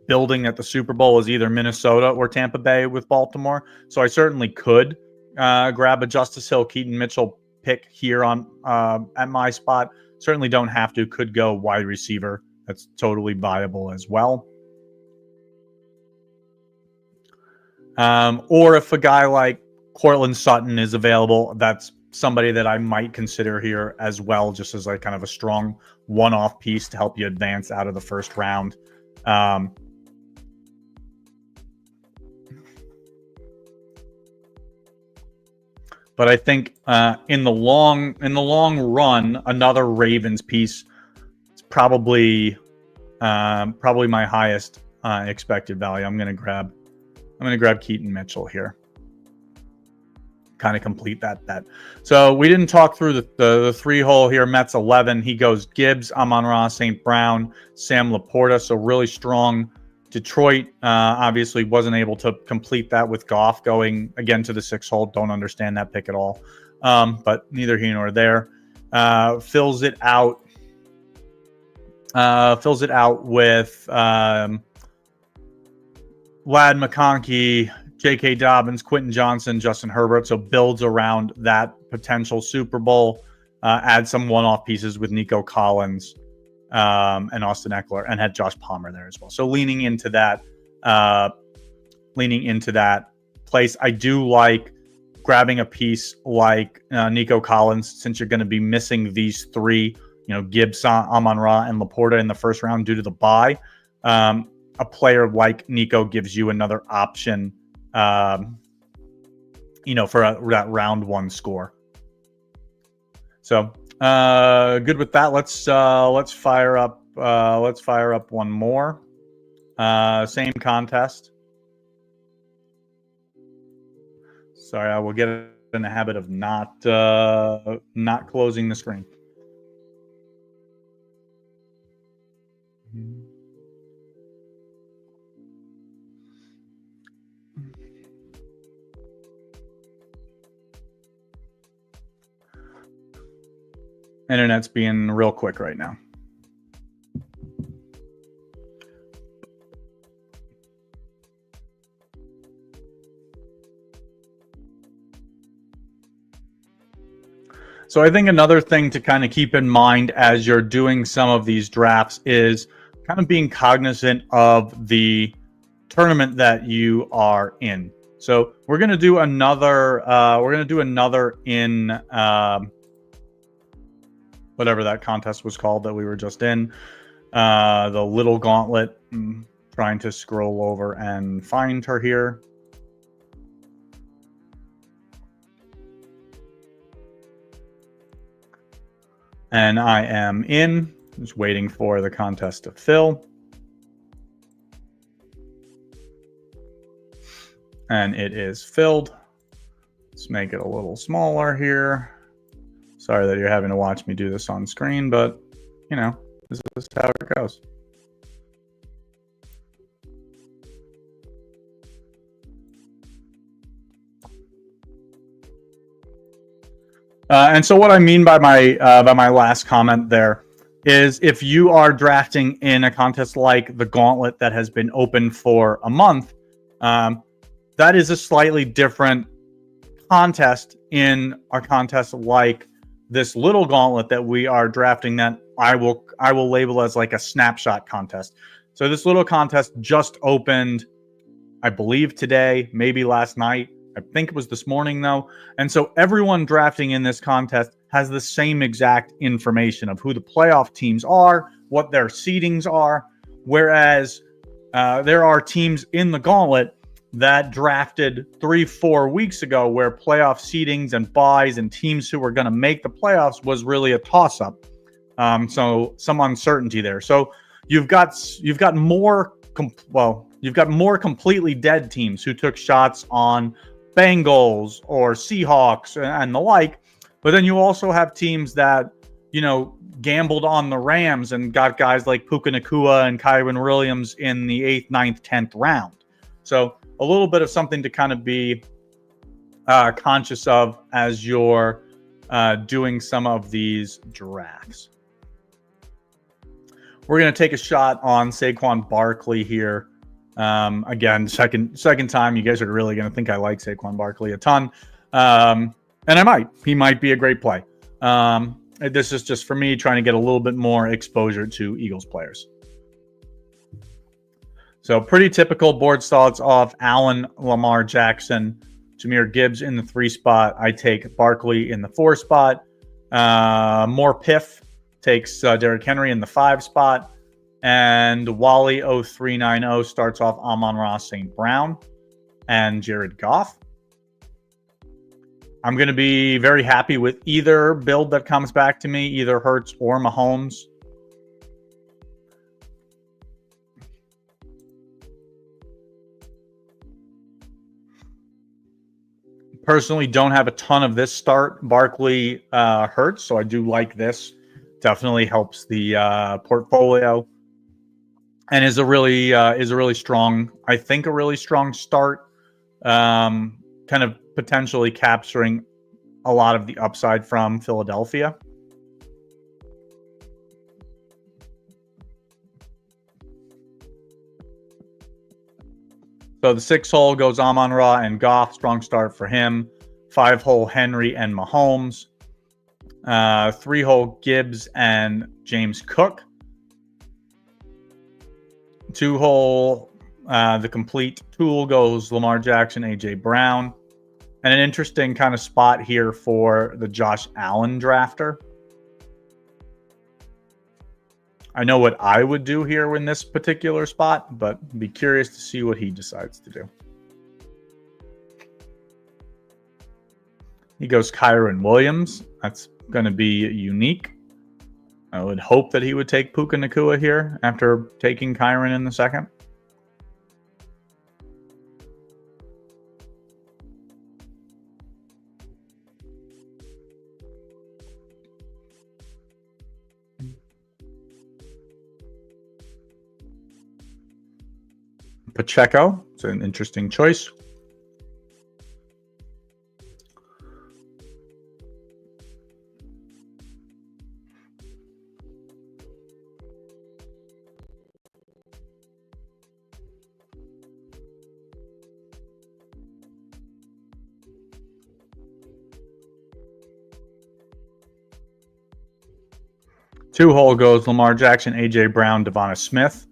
building at the Super Bowl is either Minnesota or Tampa Bay with Baltimore. So I certainly could grab a Justice Hill, Keaton Mitchell pick here on at my spot. Certainly don't have to. Could go wide receiver. That's totally viable as well. Or if a guy like Courtland Sutton is available, that's somebody that I might consider here as well, just as like kind of a strong one-off piece to help you advance out of the first round. But I think in the long run, another Ravens piece is probably my highest expected value. I'm gonna grab Keaton Mitchell here. Kind of complete that bet. So we didn't talk through the 3-hole here. Mets 11. He goes Gibbs, Amon-Ra, St. Brown, Sam Laporta. So really strong. Detroit obviously wasn't able to complete that with Goff going again to the 6-hole. Don't understand that pick at all. But neither here nor there. Fills it out with Lad McConkey, J.K. Dobbins, Quentin Johnson, Justin Herbert. So builds around that potential Super Bowl. Add some one-off pieces with Nico Collins and Austin Eckler, and had Josh Palmer there as well. So leaning into that place. I do like grabbing a piece like Nico Collins, since you're going to be missing these 3, Gibbs, Amon-Ra, and Laporta in the first round due to the bye. A player like Nico gives you another option, for that round 1 score. So good with that. Let's fire up one more. Same contest. Sorry, I will get in the habit of not closing the screen. Internet's being real quick right now. So I think another thing to kind of keep in mind as you're doing some of these drafts is kind of being cognizant of the tournament that you are in. So we're going to do another in whatever that contest was called that we were just in, the Little Gauntlet. I'm trying to scroll over and find her here. And I am in. Just waiting for the contest to fill. And it is filled. Let's make it a little smaller here. Sorry that you're having to watch me do this on screen, but you know, this is how it goes. And so what I mean by my last comment there is, if you are drafting in a contest like the Gauntlet that has been open for a month, that is a slightly different contest in a contest like this little Gauntlet that we are drafting, that I will label as like a snapshot contest. So this little contest just opened, I believe today, maybe last night. I think it was this morning though. And so everyone drafting in this contest has the same exact information of who the playoff teams are, what their seedings are. Whereas there are teams in the Gauntlet that drafted 3-4 weeks ago where playoff seedings and buys and teams who were going to make the playoffs was really a toss-up. So some uncertainty there. So you've got more completely dead teams who took shots on Bengals or Seahawks and the like. But then you also have teams that, you know, gambled on the Rams and got guys like Puka Nacua and Kyren Williams in the 8th, 9th, 10th round. So a little bit of something to kind of be conscious of as you're doing some of these drafts. We're going to take a shot on Saquon Barkley here. Again, second time. You guys are really going to think I like Saquon Barkley a ton. And I might. He might be a great play. This is just for me trying to get a little bit more exposure to Eagles players. So pretty typical board thoughts off Allen, Lamar Jackson, Jahmyr Gibbs in the 3 spot. I take Barkley in the 4 spot. More Piff takes Derrick Henry in the 5 spot. And Wally 0390 starts off Amon-Ra St. Brown and Jared Goff. I'm going to be very happy with either build that comes back to me, either Hurts or Mahomes. Personally, don't have a ton of this start. Barkley Hurts, so I do like this. Definitely helps the portfolio, and is a really strong, I think, a really strong start. Kind of potentially capturing a lot of the upside from Philadelphia. So the 6 hole goes Amon-Ra and Goff. Strong start for him. 5 hole Henry and Mahomes. 3 hole Gibbs and James Cook. 2 hole, the complete tool goes Lamar Jackson, AJ Brown. And an interesting kind of spot here for the Josh Allen drafter. I know what I would do here in this particular spot, but be curious to see what he decides to do. He goes Kyren Williams. That's going to be unique. I would hope that he would take Puka Nacua here after taking Kyren in the 2nd. Pacheco, it's an interesting choice. Two hole goes Lamar Jackson, AJ Brown, Devonta Smith.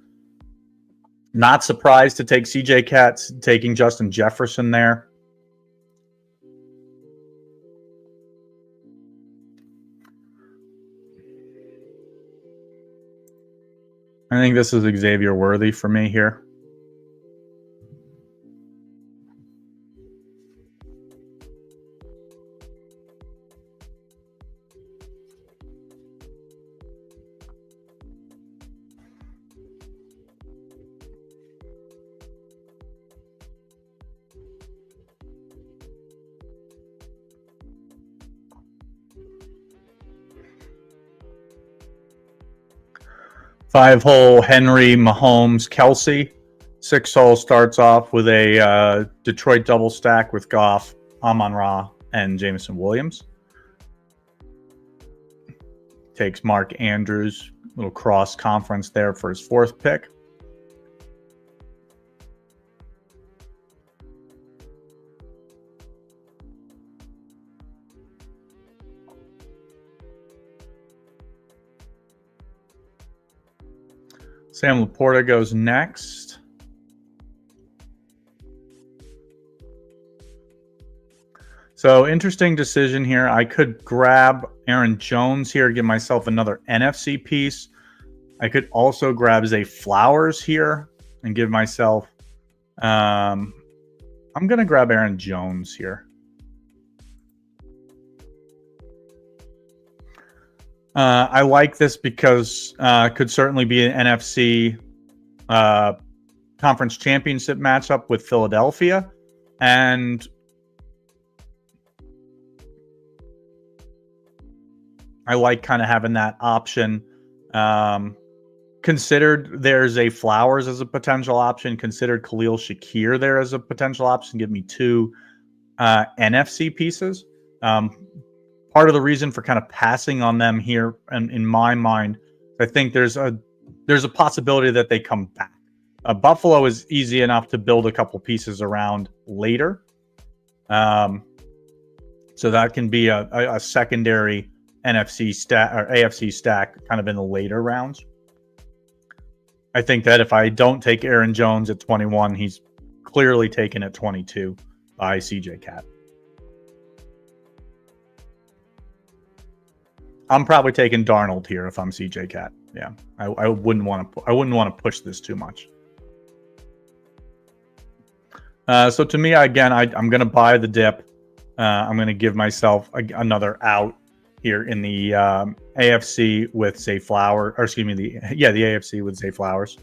Not surprised to take CJ Katz, taking Justin Jefferson there. I think this is Xavier Worthy for me here. 5-hole Henry, Mahomes, Kelsey. 6-hole starts off with a Detroit double stack with Goff, Amon-Ra, and Jameson Williams. Takes Mark Andrews, little cross conference there for his 4th pick. Sam Laporta goes next. So interesting decision here. I could grab Aaron Jones here, give myself another NFC piece. I could also grab Zay Flowers here and give myself, I'm going to grab Aaron Jones here. I like this because could certainly be an NFC conference championship matchup with Philadelphia. And I like kind of having that option. Considered there's a Flowers as a potential option. Considered Khalil Shakir there as a potential option. Give me 2 NFC pieces. Part of the reason for kind of passing on them here, and in my mind, I think there's a possibility that they come back. Buffalo is easy enough to build a couple pieces around later. So that can be a secondary NFC stack or AFC stack kind of in the later rounds. I think that if I don't take Aaron Jones at 21, he's clearly taken at 22 by CJ Cat. I'm probably taking Darnold here if I'm CJ Cat. Yeah, I wouldn't want to push this too much. So to me, again, I'm going to buy the dip. I'm going to give myself another out here in the AFC with Zay Flowers, or excuse me, the AFC with Zay Flowers.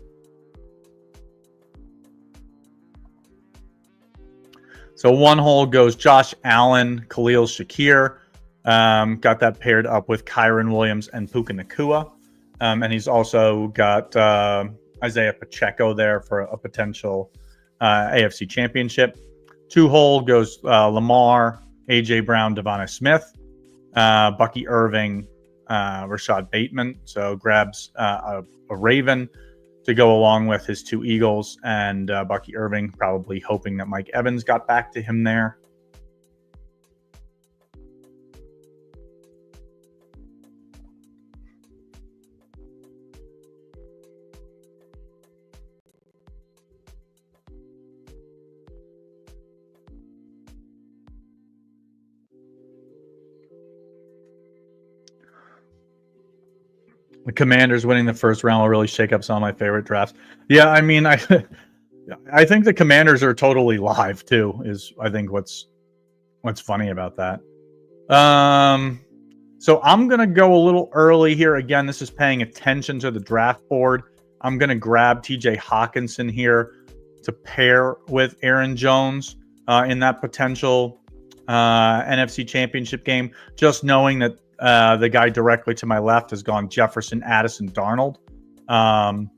So 1 hole goes Josh Allen, Khalil Shakir. Got that paired up with Kyron Williams and Puka Nacua. And he's also got Isaiah Pacheco there for a potential AFC championship. 2 hole goes Lamar, A.J. Brown, Devonta Smith, Bucky Irving, Rashad Bateman. So grabs a Raven to go along with his 2 Eagles, and Bucky Irving, probably hoping that Mike Evans got back to him there. The Commanders winning the first round will really shake up some of my favorite drafts. Yeah, I mean, I think the Commanders are totally live too. Is I think what's funny about that. So I'm gonna go a little early here. Again, this is paying attention to the draft board. I'm gonna grab T.J. Hawkinson here to pair with Aaron Jones in that potential NFC Championship game. Just knowing that. The guy directly to my left has gone Jefferson, Addison, Darnold. And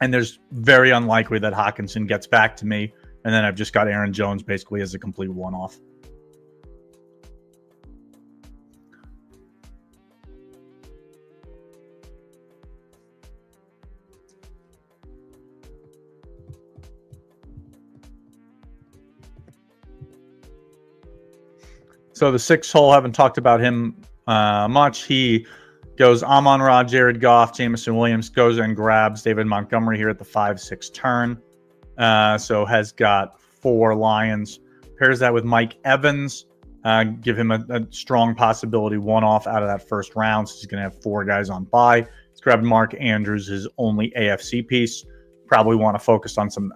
there's very unlikely that Hawkinson gets back to me. And then I've just got Aaron Jones basically as a complete one-off. So the 6th hole, haven't talked about him much. He goes Amon-Ra, Jared Goff, Jameson Williams, goes and grabs David Montgomery here at the 5-6 turn. So has got 4 Lions. Pairs that with Mike Evans. Give him a strong possibility one-off out of that first round. So he's going to have 4 guys on bye. He's grabbed Mark Andrews, his only AFC piece. Probably want to focus on some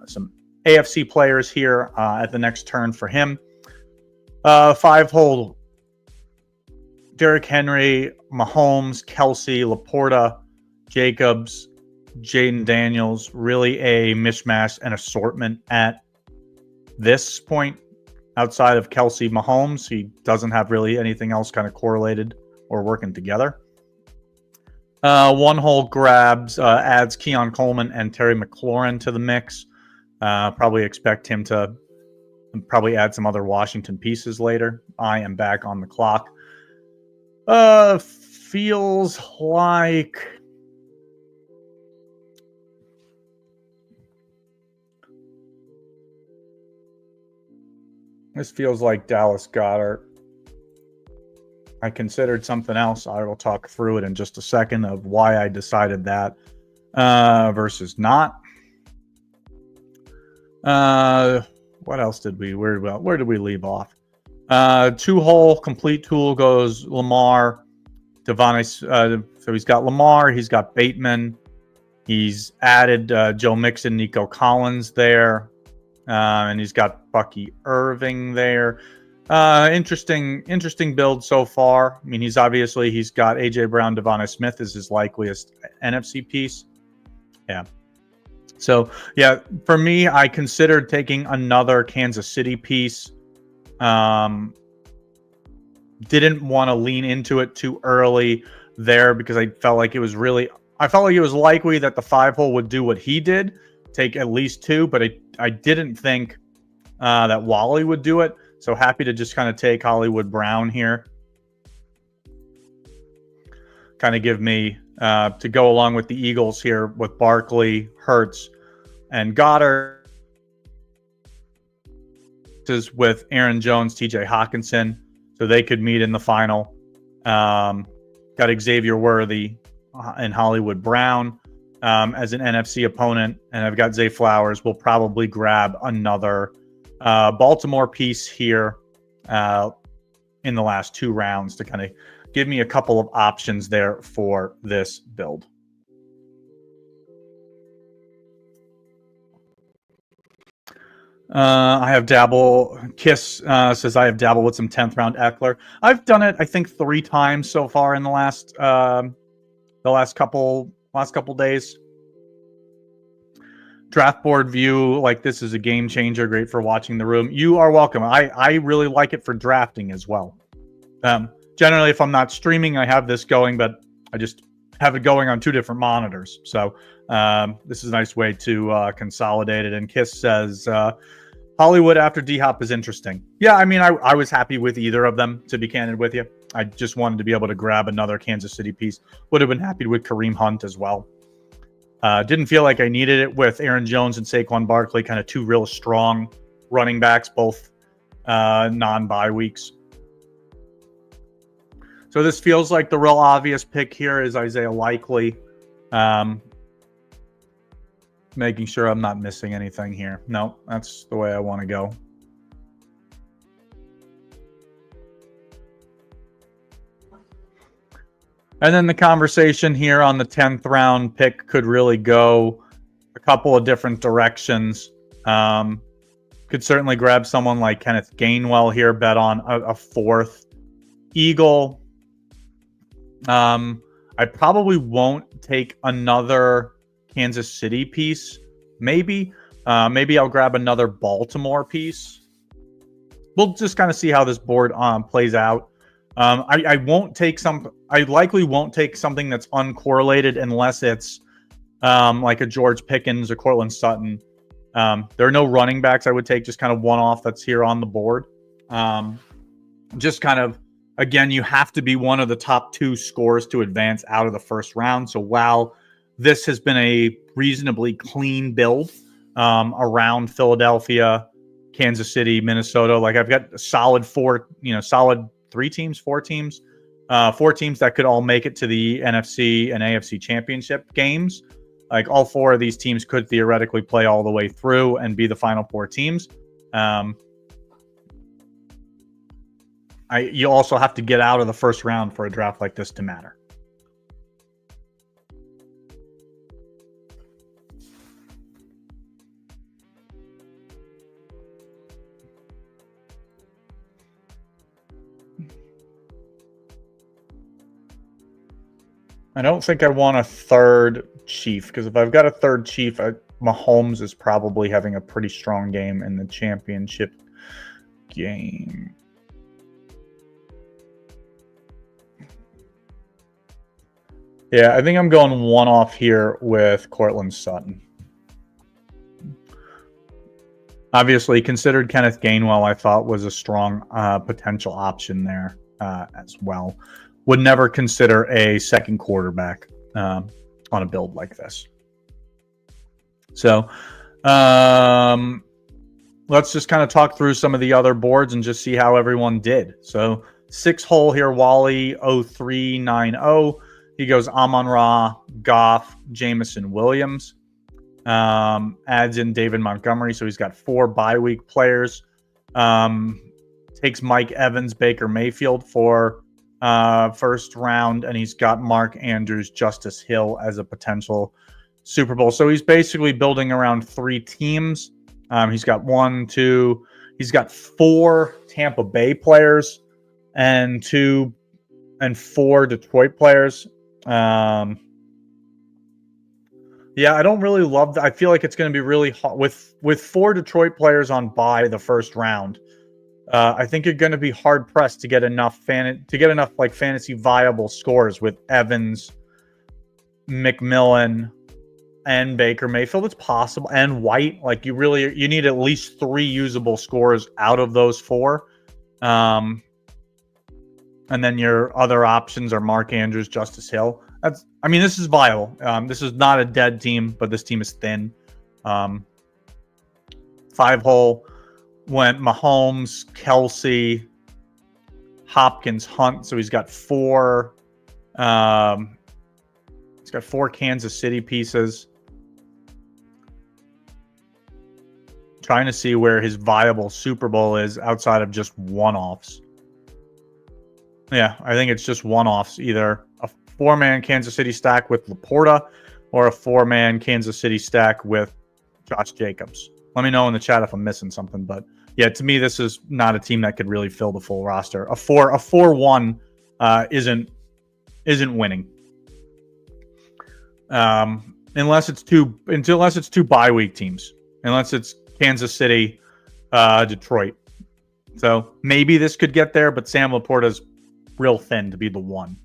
AFC players here at the next turn for him. 5-hole Derrick Henry, Mahomes, Kelsey, Laporta, Jacobs, Jaden Daniels. Really a mishmash and assortment at this point. Outside of Kelsey, Mahomes, he doesn't have really anything else kind of correlated or working together. One hole grabs, adds Keon Coleman and Terry McLaurin to the mix. Probably expect him to probably add some other Washington pieces later. I am back on the clock. Feels like this feels like Dallas Goedert. I considered something else. I will talk through it in just a second of why I decided that versus not. What else did we? Where did we leave off? 2-hole complete tool goes Lamar, Devontae. So he's got Lamar. He's got Bateman. He's added Joe Mixon, Nico Collins there, and he's got Bucky Irving there. Interesting build so far. I mean, he's got AJ Brown, Devontae Smith is his likeliest NFC piece. Yeah. So yeah, for me, I considered taking another Kansas City piece. Didn't want to lean into it too early there because I felt like it was likely that the 5-hole would do what he did, take at least 2, but I didn't think that Wally would do it. So happy to just kind of take Hollywood Brown here. Kind of give me to go along with the Eagles here with Barkley, Hurts, and Goddard. This is with Aaron Jones, TJ Hawkinson, so they could meet in the final. Got Xavier Worthy and Hollywood Brown as an NFC opponent, and I've got Zay Flowers. We'll probably grab another Baltimore piece here in the last 2 rounds to kind of give me a couple of options there for this build. I have dabble. Kiss says I have dabbled with some 10th round Eckler. I've done it, I think, 3 times so far in the last couple days. Draft board view, like this is a game changer, great for watching the room. You are welcome. I really like it for drafting as well. Generally, if I'm not streaming, I have this going, but I just have it going on 2 different monitors. So this is a nice way to consolidate it. And Kiss says Hollywood after D-Hop is interesting. Yeah, I mean, I was happy with either of them, to be candid with you. I just wanted to be able to grab another Kansas City piece. Would have been happy with Kareem Hunt as well. Didn't feel like I needed it with Aaron Jones and Saquon Barkley, kind of 2 real strong running backs, both non-bye weeks. So this feels like the real obvious pick here is Isaiah Likely. Making sure I'm not missing anything here. No, that's the way I want to go. And then the conversation here on the 10th round pick could really go a couple of different directions. Could certainly grab someone like Kenneth Gainwell here, bet on a 4th Eagle. I probably won't take another Kansas City piece. Maybe I'll grab another Baltimore piece. We'll just kind of see how this board plays out. I likely won't take something that's uncorrelated unless it's like a George Pickens or Cortland Sutton. There are no running backs I would take, just kind of one-off that's here on the board. Just kind of, again, you have to be one of the top 2 scores to advance out of the first round. So while this has been a reasonably clean build around Philadelphia, Kansas City, Minnesota, like I've got a solid 4 teams that could all make it to the NFC and AFC championship games. Like all 4 of these teams could theoretically play all the way through and be the final 4 teams. You also have to get out of the first round for a draft like this to matter. I don't think I want a 3rd Chief, because if I've got a 3rd Chief, Mahomes is probably having a pretty strong game in the championship game. Yeah, I think I'm going one off here with Cortland Sutton. Obviously, considered Kenneth Gainwell, I thought was a strong potential option there as well. Would never consider a second quarterback on a build like this. So let's just kind of talk through some of the other boards and just see how everyone did. So 6-hole here, Wally 0390. He goes Amon-Ra, Goff, Jamison Williams. Adds in David Montgomery, so he's got 4 bye week players. Takes Mike Evans, Baker Mayfield for first round, and he's got Mark Andrews, Justice Hill as a potential Super Bowl. So he's basically building around 3 teams. He's got 4 Tampa Bay players and 4 Detroit players. Yeah, I don't really love that. I feel like it's going to be really hard with 4 Detroit players on bye the first round. I think you're going to be hard pressed to get enough like fantasy viable scores with Evans, McMillan, and Baker Mayfield. It's possible, and White. Like you need at least 3 usable scores out of those 4. And then your other options are Mark Andrews, Justice Hill. This is viable. This is not a dead team, but this team is thin. 5-hole went Mahomes, Kelsey, Hopkins, Hunt. So he's got 4. He's got 4 Kansas City pieces. Trying to see where his viable Super Bowl is outside of just one-offs. Yeah, I think it's just one-offs. Either a 4-man Kansas City stack with Laporta or a 4-man Kansas City stack with Josh Jacobs. Let me know in the chat if I'm missing something. But yeah, to me, this is not a team that could really fill the full roster. A 4-1 isn't winning. Unless it's two bye week teams. Unless it's Kansas City, Detroit. So maybe this could get there, but Sam Laporta's real thin to be the one.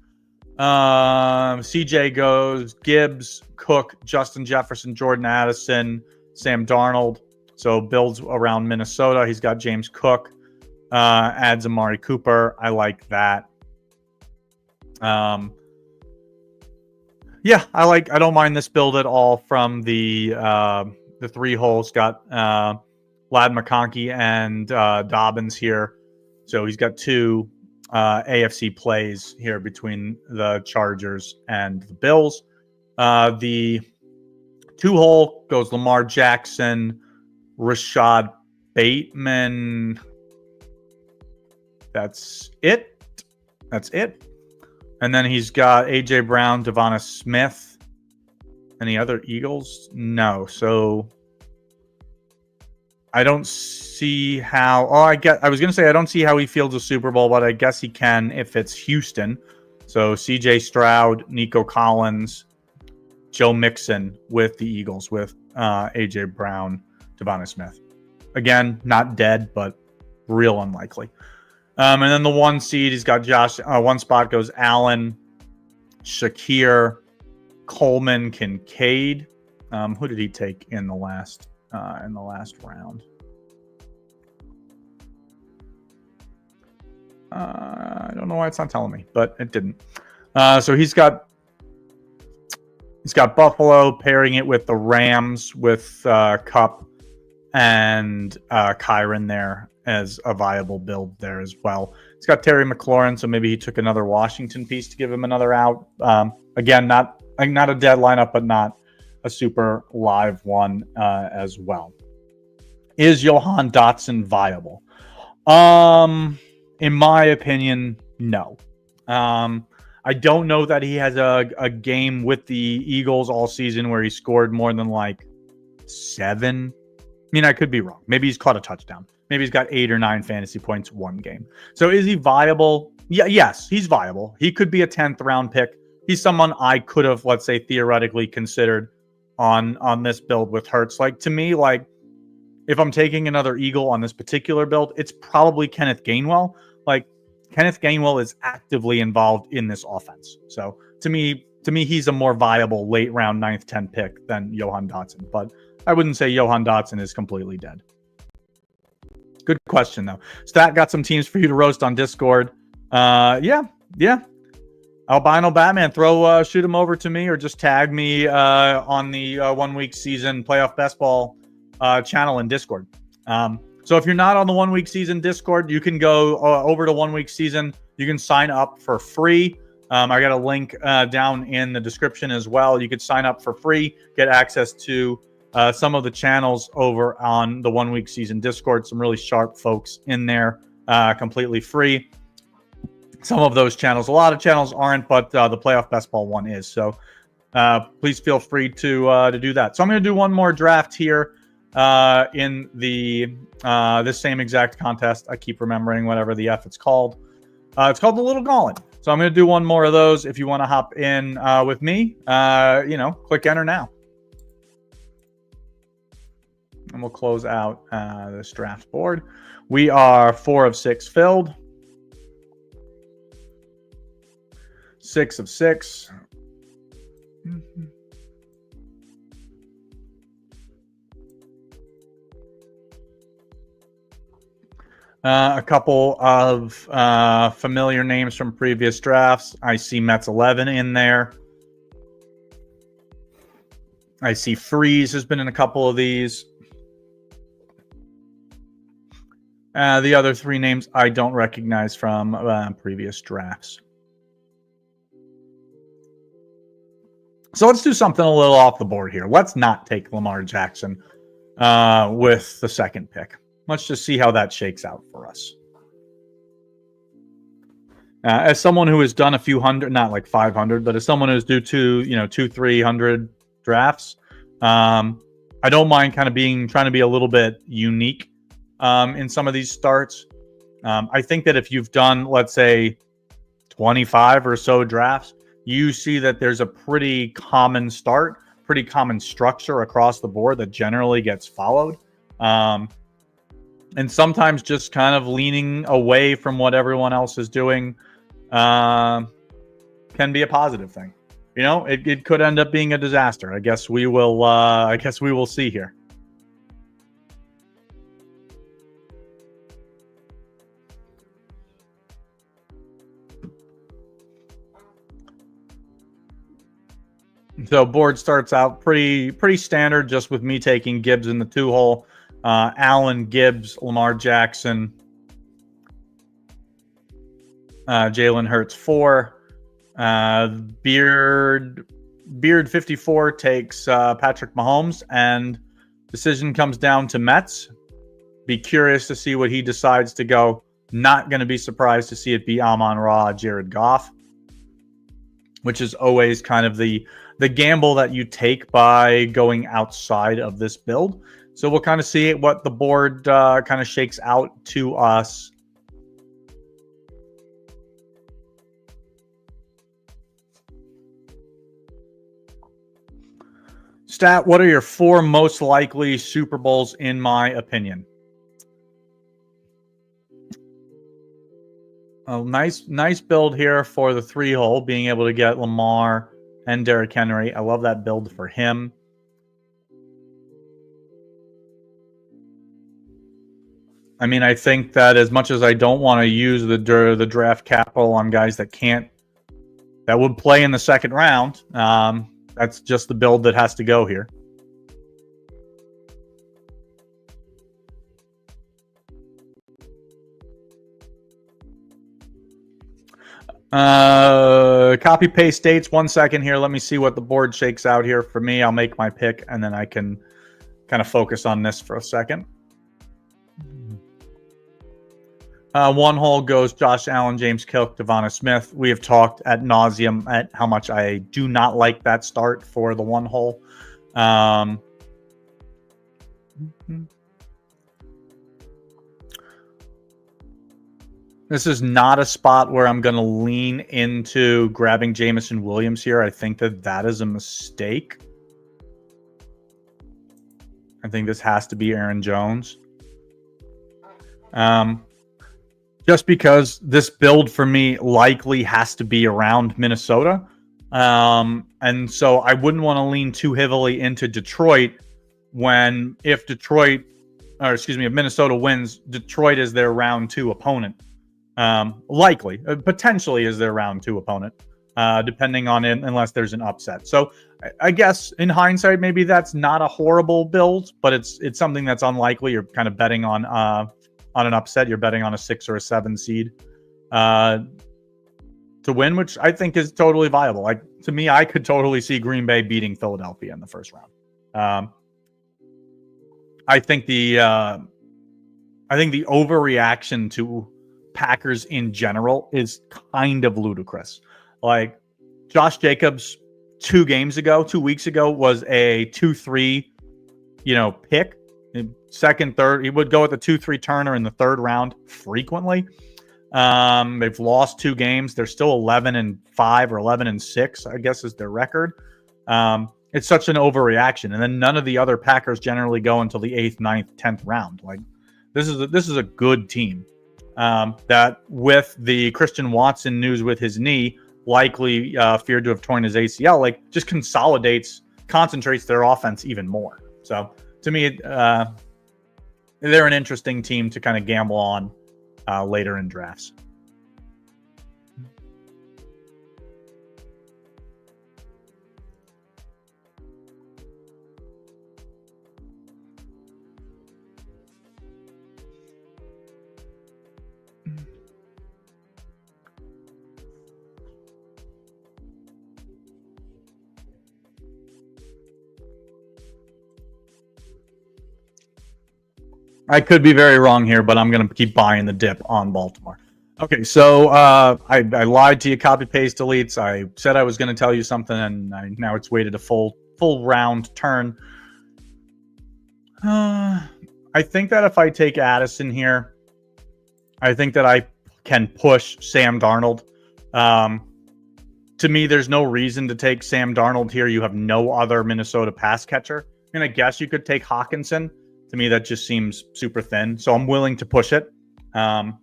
CJ goes Gibbs, Cook, Justin Jefferson, Jordan Addison, Sam Darnold. So builds around Minnesota. He's got James Cook, adds Amari Cooper. I like that. Yeah, I don't mind this build at all from the 3 holes. Got Lad McConkey and Dobbins here. So he's got 2 AFC plays here between the Chargers and the Bills. The 2-hole goes Lamar Jackson, Rashad Bateman. That's it. And then he's got A.J. Brown, Devonta Smith. Any other Eagles? No. So I don't see how. I was going to say I don't see how he fields a Super Bowl, but I guess he can if it's Houston. So C.J. Stroud, Nico Collins, Joe Mixon with the Eagles with A.J. Brown, Devonta Smith. Again, not dead, but real unlikely. And then the 1 seed, he's got Josh. 1 spot goes Allen, Shakir, Coleman, Kincaid. Who did he take in the last round? I don't know why it's not telling me, but it didn't. So he's got Buffalo pairing it with the Rams with Kupp and Kyron there as a viable build there as well. He's got Terry McLaurin, so maybe he took another Washington piece to give him another out. Again, not a dead lineup, but not a super live one as well. Is Johan Dotson viable? In my opinion, no. I don't know that he has a game with the Eagles all season where he scored more than like 7. I mean, I could be wrong. Maybe he's caught a touchdown. Maybe he's got 8 or 9 fantasy points one game. So is he viable? Yeah, yes, he's viable. He could be a 10th round pick. He's someone I could have, let's say, theoretically considered on this build with Hurts. Like, to me, like, if I'm taking another Eagle on this particular build, it's probably Kenneth Gainwell. Like, Kenneth Gainwell is actively involved in this offense. So to me, to me, he's a more viable late round 9th, 10th pick than Johan Dotson. But I wouldn't say Johan Dotson is completely dead. Good question, though. Stat got some teams for you to roast on Discord. Yeah. Albino Batman, shoot him over to me or just tag me on the 1 week season playoff best ball channel in Discord. So if you're not on the 1 week season Discord, you can go over to 1 week season. You can sign up for free. I got a link down in the description as well. You could sign up for free, get access to some of the channels over on the 1 week season Discord. Some really sharp folks in there, completely free. Some of those channels, a lot of channels aren't, but the playoff best ball one is. So please feel free to do that. So I'm going to do one more draft here in the this same exact contest. I keep remembering whatever the F it's called. It's called the Little Gauntlet. So I'm going to do one more of those. If you want to hop in with me, click enter now. And we'll close out this draft board. We are 4 of 6 filled. 6 of 6. A couple of familiar names from previous drafts. I see Mets 11 in there. I see Freeze has been in a couple of these. The other 3 names I don't recognize from previous drafts. So let's do something a little off the board here. Let's not take Lamar Jackson with the 2nd pick. Let's just see how that shakes out for us. As someone who has done a few hundred, not like 500, but as someone who's due to 200-300 drafts, I don't mind kind of trying to be a little bit unique in some of these starts. I think that if you've done, let's say, 25 or so drafts, you see that there's a pretty common start, pretty common structure across the board that generally gets followed. And sometimes just kind of leaning away from what everyone else is doing can be a positive thing. It could end up being a disaster. I guess we will see here. So board starts out pretty standard, just with me taking Gibbs in the 2 hole. Allen, Gibbs, Lamar Jackson, Jalen Hurts 4. Beard 54 takes Patrick Mahomes, and decision comes down to Mets. Be curious to see what he decides to go. Not going to be surprised to see it be Amon-Ra, Jared Goff, which is always kind of the gamble that you take by going outside of this build. So we'll kind of see what the board kind of shakes out to us. Stat, what are your 4 most likely Super Bowls in my opinion? A nice build here for the 3 hole, being able to get Lamar and Derrick Henry. I love that build for him. I mean, I think that as much as I don't want to use the draft capital on guys that would play in the 2nd round, that's just the build that has to go here. Copy paste dates. 1 second here. Let me see what the board shakes out here for me. I'll make my pick and then I can kind of focus on this for a second. 1 hole goes Josh Allen, James Cook, Devonta Smith. We have talked ad nauseum at how much I do not like that start for the 1 hole. This is not a spot where I'm going to lean into grabbing Jameson Williams here. I think that is a mistake. I think this has to be Aaron Jones. Just because this build for me likely has to be around Minnesota. And so I wouldn't want to lean too heavily into Detroit if Minnesota wins, Detroit is their round 2 opponent. Potentially is their round 2 opponent, depending on it, unless there's an upset. So I guess in hindsight, maybe that's not a horrible build, but it's something that's unlikely. You're kind of betting on an upset. You're betting on a 6 or a 7 seed to win, which I think is totally viable. Like, to me, I could totally see Green Bay beating Philadelphia in the first round. I think the overreaction to Packers in general is kind of ludicrous. Like, Josh Jacobs 2 weeks ago was a 2-3, pick. Second, third, he would go with a 2-3 turner in the third round frequently. They've lost 2 games. They're still 11-5 or 11-6, I guess is their record. It's such an overreaction. And then none of the other Packers generally go until the 8th, 9th, 10th round. Like, this is a good team. That with the Christian Watson news with his knee, likely feared to have torn his ACL, like, just concentrates their offense even more. So to me, they're an interesting team to kind of gamble on later in drafts. I could be very wrong here, but I'm going to keep buying the dip on Baltimore. Okay, so I lied to you, copy paste deletes. I said I was going to tell you something, and now it's waited a full round turn. I think that if I take Addison here, I think that I can push Sam Darnold. To me, there's no reason to take Sam Darnold here. You have no other Minnesota pass catcher. And I guess you could take Hawkinson. To me, that just seems super thin. So I'm willing to push it and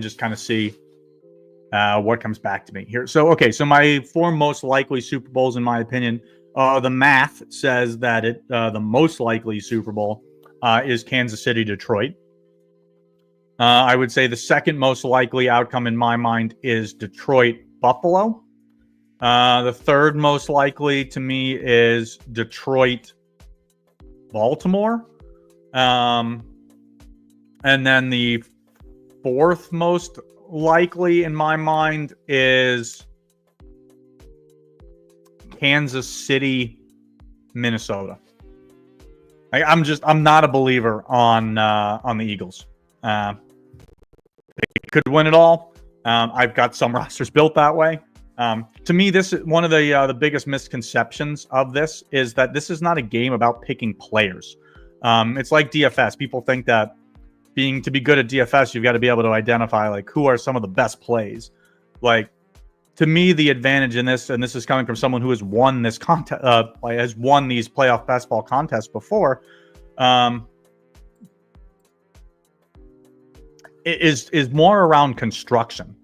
just kind of see what comes back to me here. So my 4 most likely Super Bowls, in my opinion, the math says that the most likely Super Bowl is Kansas City, Detroit. I would say the second most likely outcome in my mind is Detroit, Buffalo. The third most likely to me is Detroit, Baltimore. And then the fourth most likely in my mind is Kansas City, Minnesota. I'm not a believer on the Eagles. They could win it all. I've got some rosters built that way. To me, this is one of the biggest misconceptions of this is that this is not a game about picking players. It's like DFS. People think that to be good at DFS, you've got to be able to identify like who are some of the best plays. Like, to me, the advantage in this, and this is coming from someone who has won this contest, has won these playoff best ball contests before, is more around construction.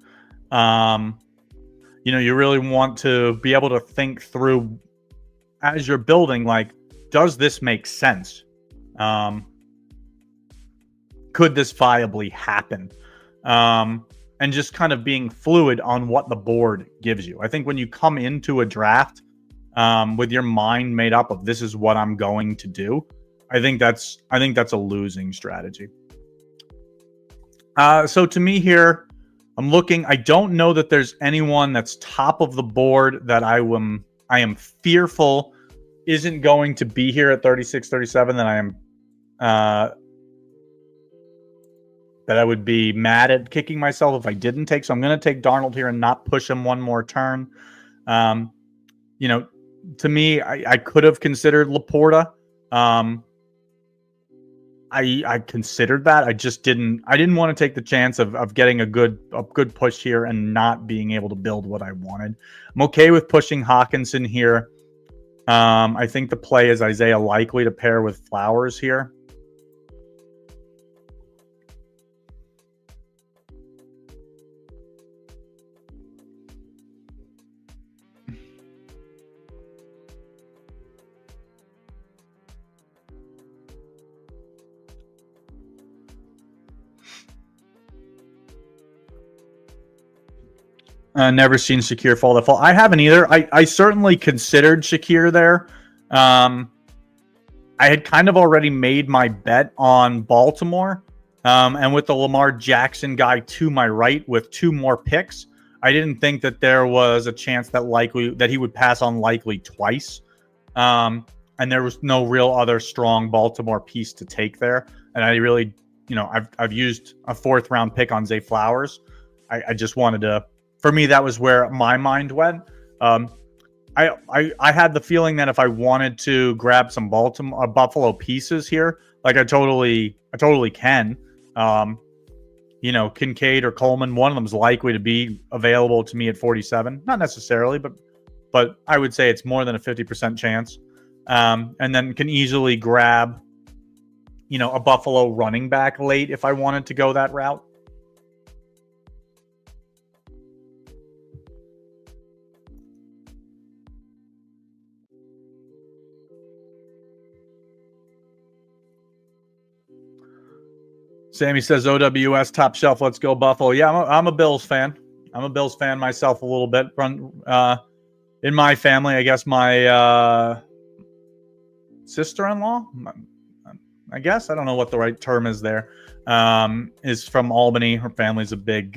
You really want to be able to think through as you're building, like, does this make sense? Could this viably happen? And just kind of being fluid on what the board gives you. I think when you come into a draft with your mind made up of this is what I'm going to do, I think that's a losing strategy. So to me here, I'm looking. I don't know that there's anyone that's top of the board that I am fearful isn't going to be here at 36, 37. That I am that I would be mad at kicking myself if I didn't take. So I'm going to take Darnold here and not push him one more turn. To me, I could have considered Laporta. I considered that. I just didn't. I didn't want to take the chance of getting a good push here and not being able to build what I wanted. I'm okay with pushing Hawkinson here. I think the play is Isaiah Likely to pair with Flowers here. Never seen Shakir fall that fall. I haven't either. I certainly considered Shakir there. I had kind of already made my bet on Baltimore. And with the Lamar Jackson guy to my right with 2 more picks, I didn't think that there was a chance that he would pass on Likely twice. And there was no real other strong Baltimore piece to take there. And I really, I've used a 4th round pick on Zay Flowers. I just wanted to, for me, that was where my mind went. I had the feeling that if I wanted to grab some Buffalo pieces here, like I totally can. Kincaid or Coleman, one of them is likely to be available to me at 47. Not necessarily, but I would say it's more than a 50% chance. And then can easily grab, a Buffalo running back late if I wanted to go that route. Sammy says OWS top shelf. Let's go Buffalo. Yeah, I'm a Bills fan. I'm a Bills fan myself a little bit. In my family, I guess my sister-in-law, I guess, I don't know what the right term is there, is from Albany. Her family's a big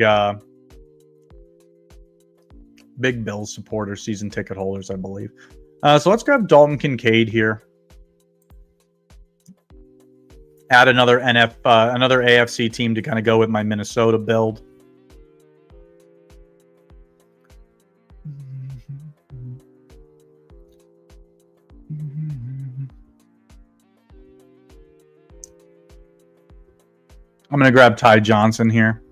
Bills supporter, season ticket holders, I believe. So let's grab Dalton Kincaid here. Add another another AFC team to kind of go with my Minnesota build. I'm going to grab Ty Johnson here.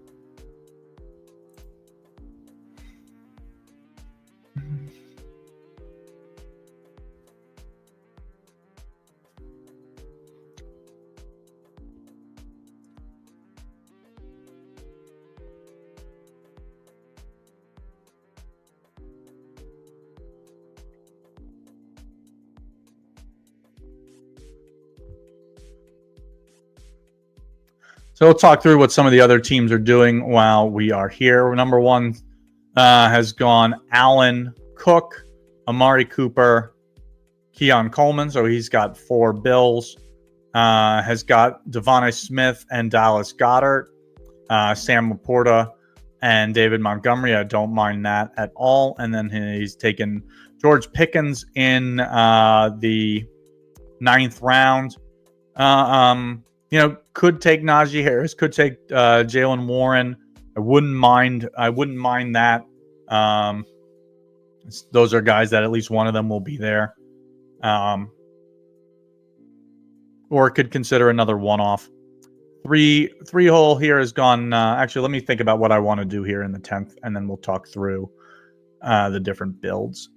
So we'll talk through what some of the other teams are doing while we are here. Number 1 has gone Allen, Cook, Amari Cooper, Keon Coleman. So he's got 4 Bills. Has got Devontae Smith and Dallas Goedert, Sam Laporta, and David Montgomery. I don't mind that at all. And then he's taken George Pickens in the 9th round. Could take Najee Harris, could take Jaylen Warren. I wouldn't mind that. Those are guys that at least one of them will be there. Or could consider another one-off. Three hole here has gone. Actually, let me think about what I want to do here in the 10th, and then we'll talk through the different builds.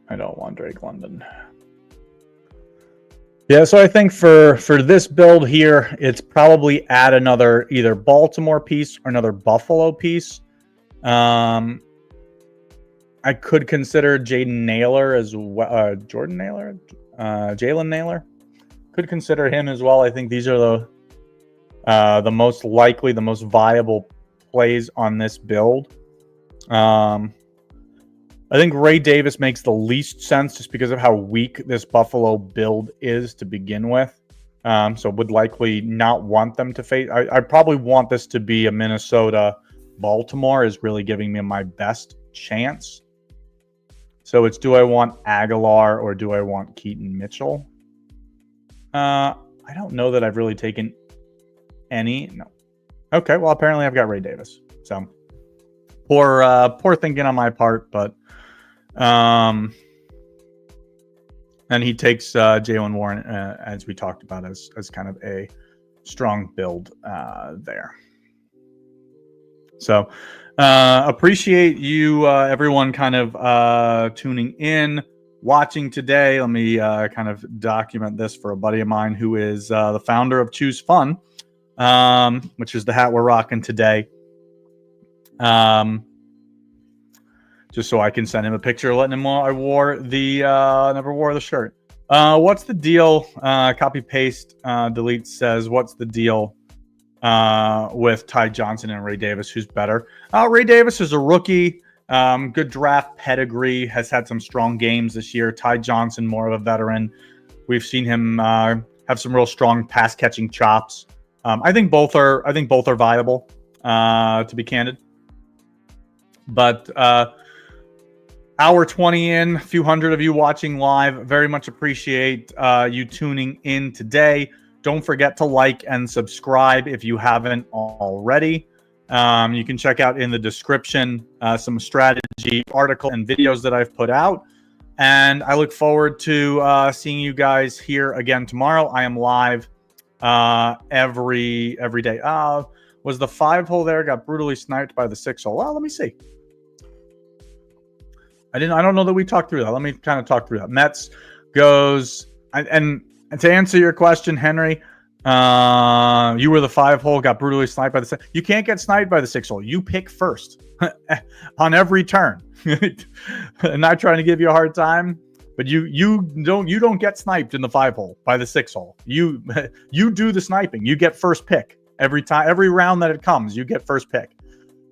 I don't want Drake London. Yeah, so I think for this build here, it's probably add another either Baltimore piece or another Buffalo piece. I could consider Jaden Naylor as well. Jordan Naylor? Jalen Naylor? Could consider him as well. I think these are the most likely, the most viable plays on this build. I think Ray Davis makes the least sense just because of how weak this Buffalo build is to begin with. So would likely not want them to face. I probably want this to be a Minnesota-Baltimore is really giving me my best chance. So it's, do I want Aguilar or do I want Keaton Mitchell? I don't know that I've really taken any. No. Okay, well, apparently I've got Ray Davis. So poor thinking on my part, but and he takes Jaylen Warren, as we talked about, as kind of a strong build there. So Appreciate you, everyone, kind of tuning in, watching today. Let me kind of document this for a buddy of mine who is the founder of Choose Fun, which is the hat we're rocking today. Just so I can send him a picture letting him know I wore the never wore the shirt. What's the deal? Copy paste delete says, what's the deal with Ty Johnson and Ray Davis? Who's better? Ray Davis is a rookie, good draft pedigree, has had some strong games this year. Ty Johnson, more of a veteran. We've seen him have some real strong pass catching chops. I think both are viable, to be candid. But hour 20 in, a few hundred of you watching live. Very much appreciate you tuning in today. Don't forget to like and subscribe if you haven't already. You can check out in the description some strategy articles and videos that I've put out. And I look forward to seeing you guys here again tomorrow. I am live every day. Was the 5-hole there? Got brutally sniped by the 6-hole. Well, let me see. I don't know that we talked through that. Let me kind of talk through that. Mets goes, and to answer your question, Henry, you were the 5-hole, got brutally sniped by the 6. You can't get sniped by the 6-hole. You pick first on every turn. I'm not trying to give you a hard time, but you don't get sniped in the 5-hole by the 6-hole. You do the sniping. You get first pick every time, every round that it comes. You get first pick.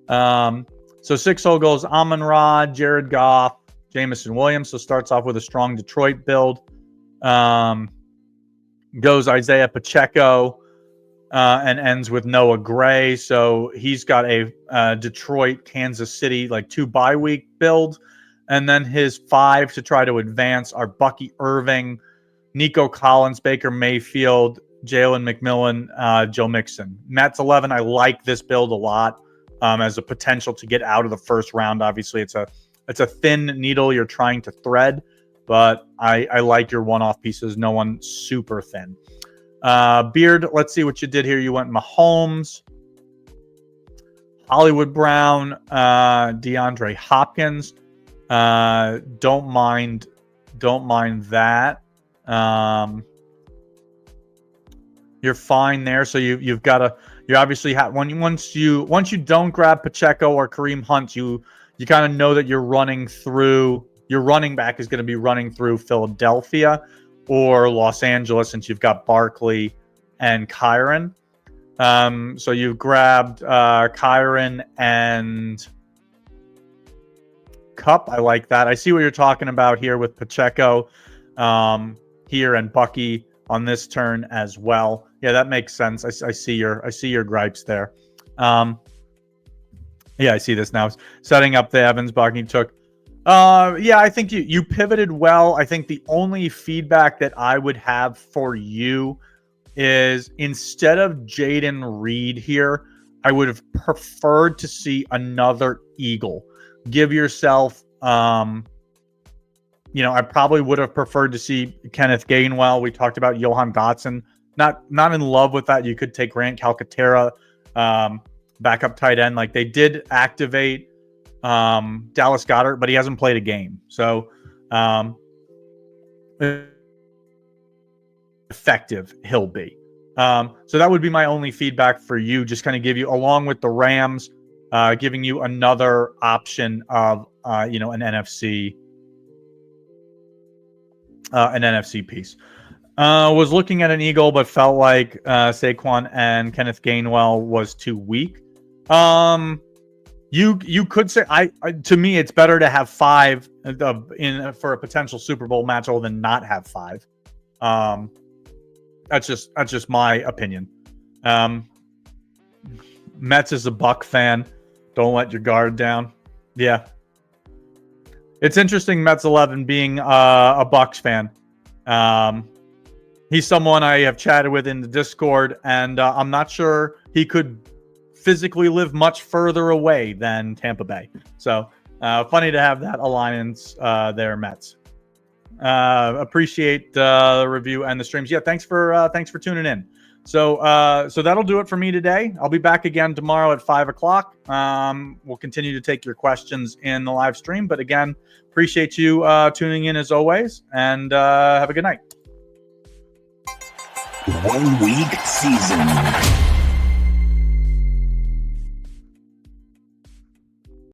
So 6-hole goes Amon-Ra, Jared Goff, Jameson Williams. So starts off with a strong Detroit build. Goes Isaiah Pacheco and ends with Noah Gray. So he's got a Detroit, Kansas City, like 2 bye week build. And then his 5 to try to advance are Bucky Irving, Nico Collins, Baker Mayfield, Jalen McMillan, Joe Mixon. Mets 11, I like this build a lot. As a potential to get out of the first round. Obviously, it's a thin needle you're trying to thread, but I like your one-off pieces. No one super thin. Beard, let's see what you did here. You went Mahomes, Hollywood Brown, DeAndre Hopkins. Don't mind that. You're fine there. So you've got to. You obviously have once you don't grab Pacheco or Kareem Hunt, you kind of know that you're running through. Your running back is going to be running through Philadelphia or Los Angeles, since you've got Barkley and Kyron. So you've grabbed Kyron and Cup. I like that. I see what you're talking about here with Pacheco here and Bucky on this turn as well. Yeah, that makes sense. I see your gripes there. Yeah, I see this now. Setting up the Evans Bucky took. Yeah, I think you pivoted well. I think the only feedback that I would have for you is, instead of Jaden Reed here, I would have preferred to see another Eagle. Give yourself, I probably would have preferred to see Kenneth Gainwell. We talked about Johan Dotson. Not in love with that. You could take Grant Calcaterra, backup tight end. Like, they did activate Dallas Goedert, but he hasn't played a game. So effective he'll be. So that would be my only feedback for you. Just kind of give you, along with the Rams, giving you another option of an NFC piece. Was looking at an Eagle, but felt like Saquon and Kenneth Gainwell was too weak. You could say, to me, it's better to have 5 for a potential Super Bowl match than not have 5. That's just my opinion. Mets is a Buck fan. Don't let your guard down. Yeah, it's interesting. Mets 11 being a Bucks fan. He's someone I have chatted with in the Discord, and I'm not sure he could physically live much further away than Tampa Bay. So funny to have that alliance there, Mets. Appreciate the review and the streams. Yeah, thanks for tuning in. So that'll do it for me today. I'll be back again tomorrow at 5 o'clock. We'll continue to take your questions in the live stream. But again, appreciate you tuning in as always, and have a good night. 1 week season.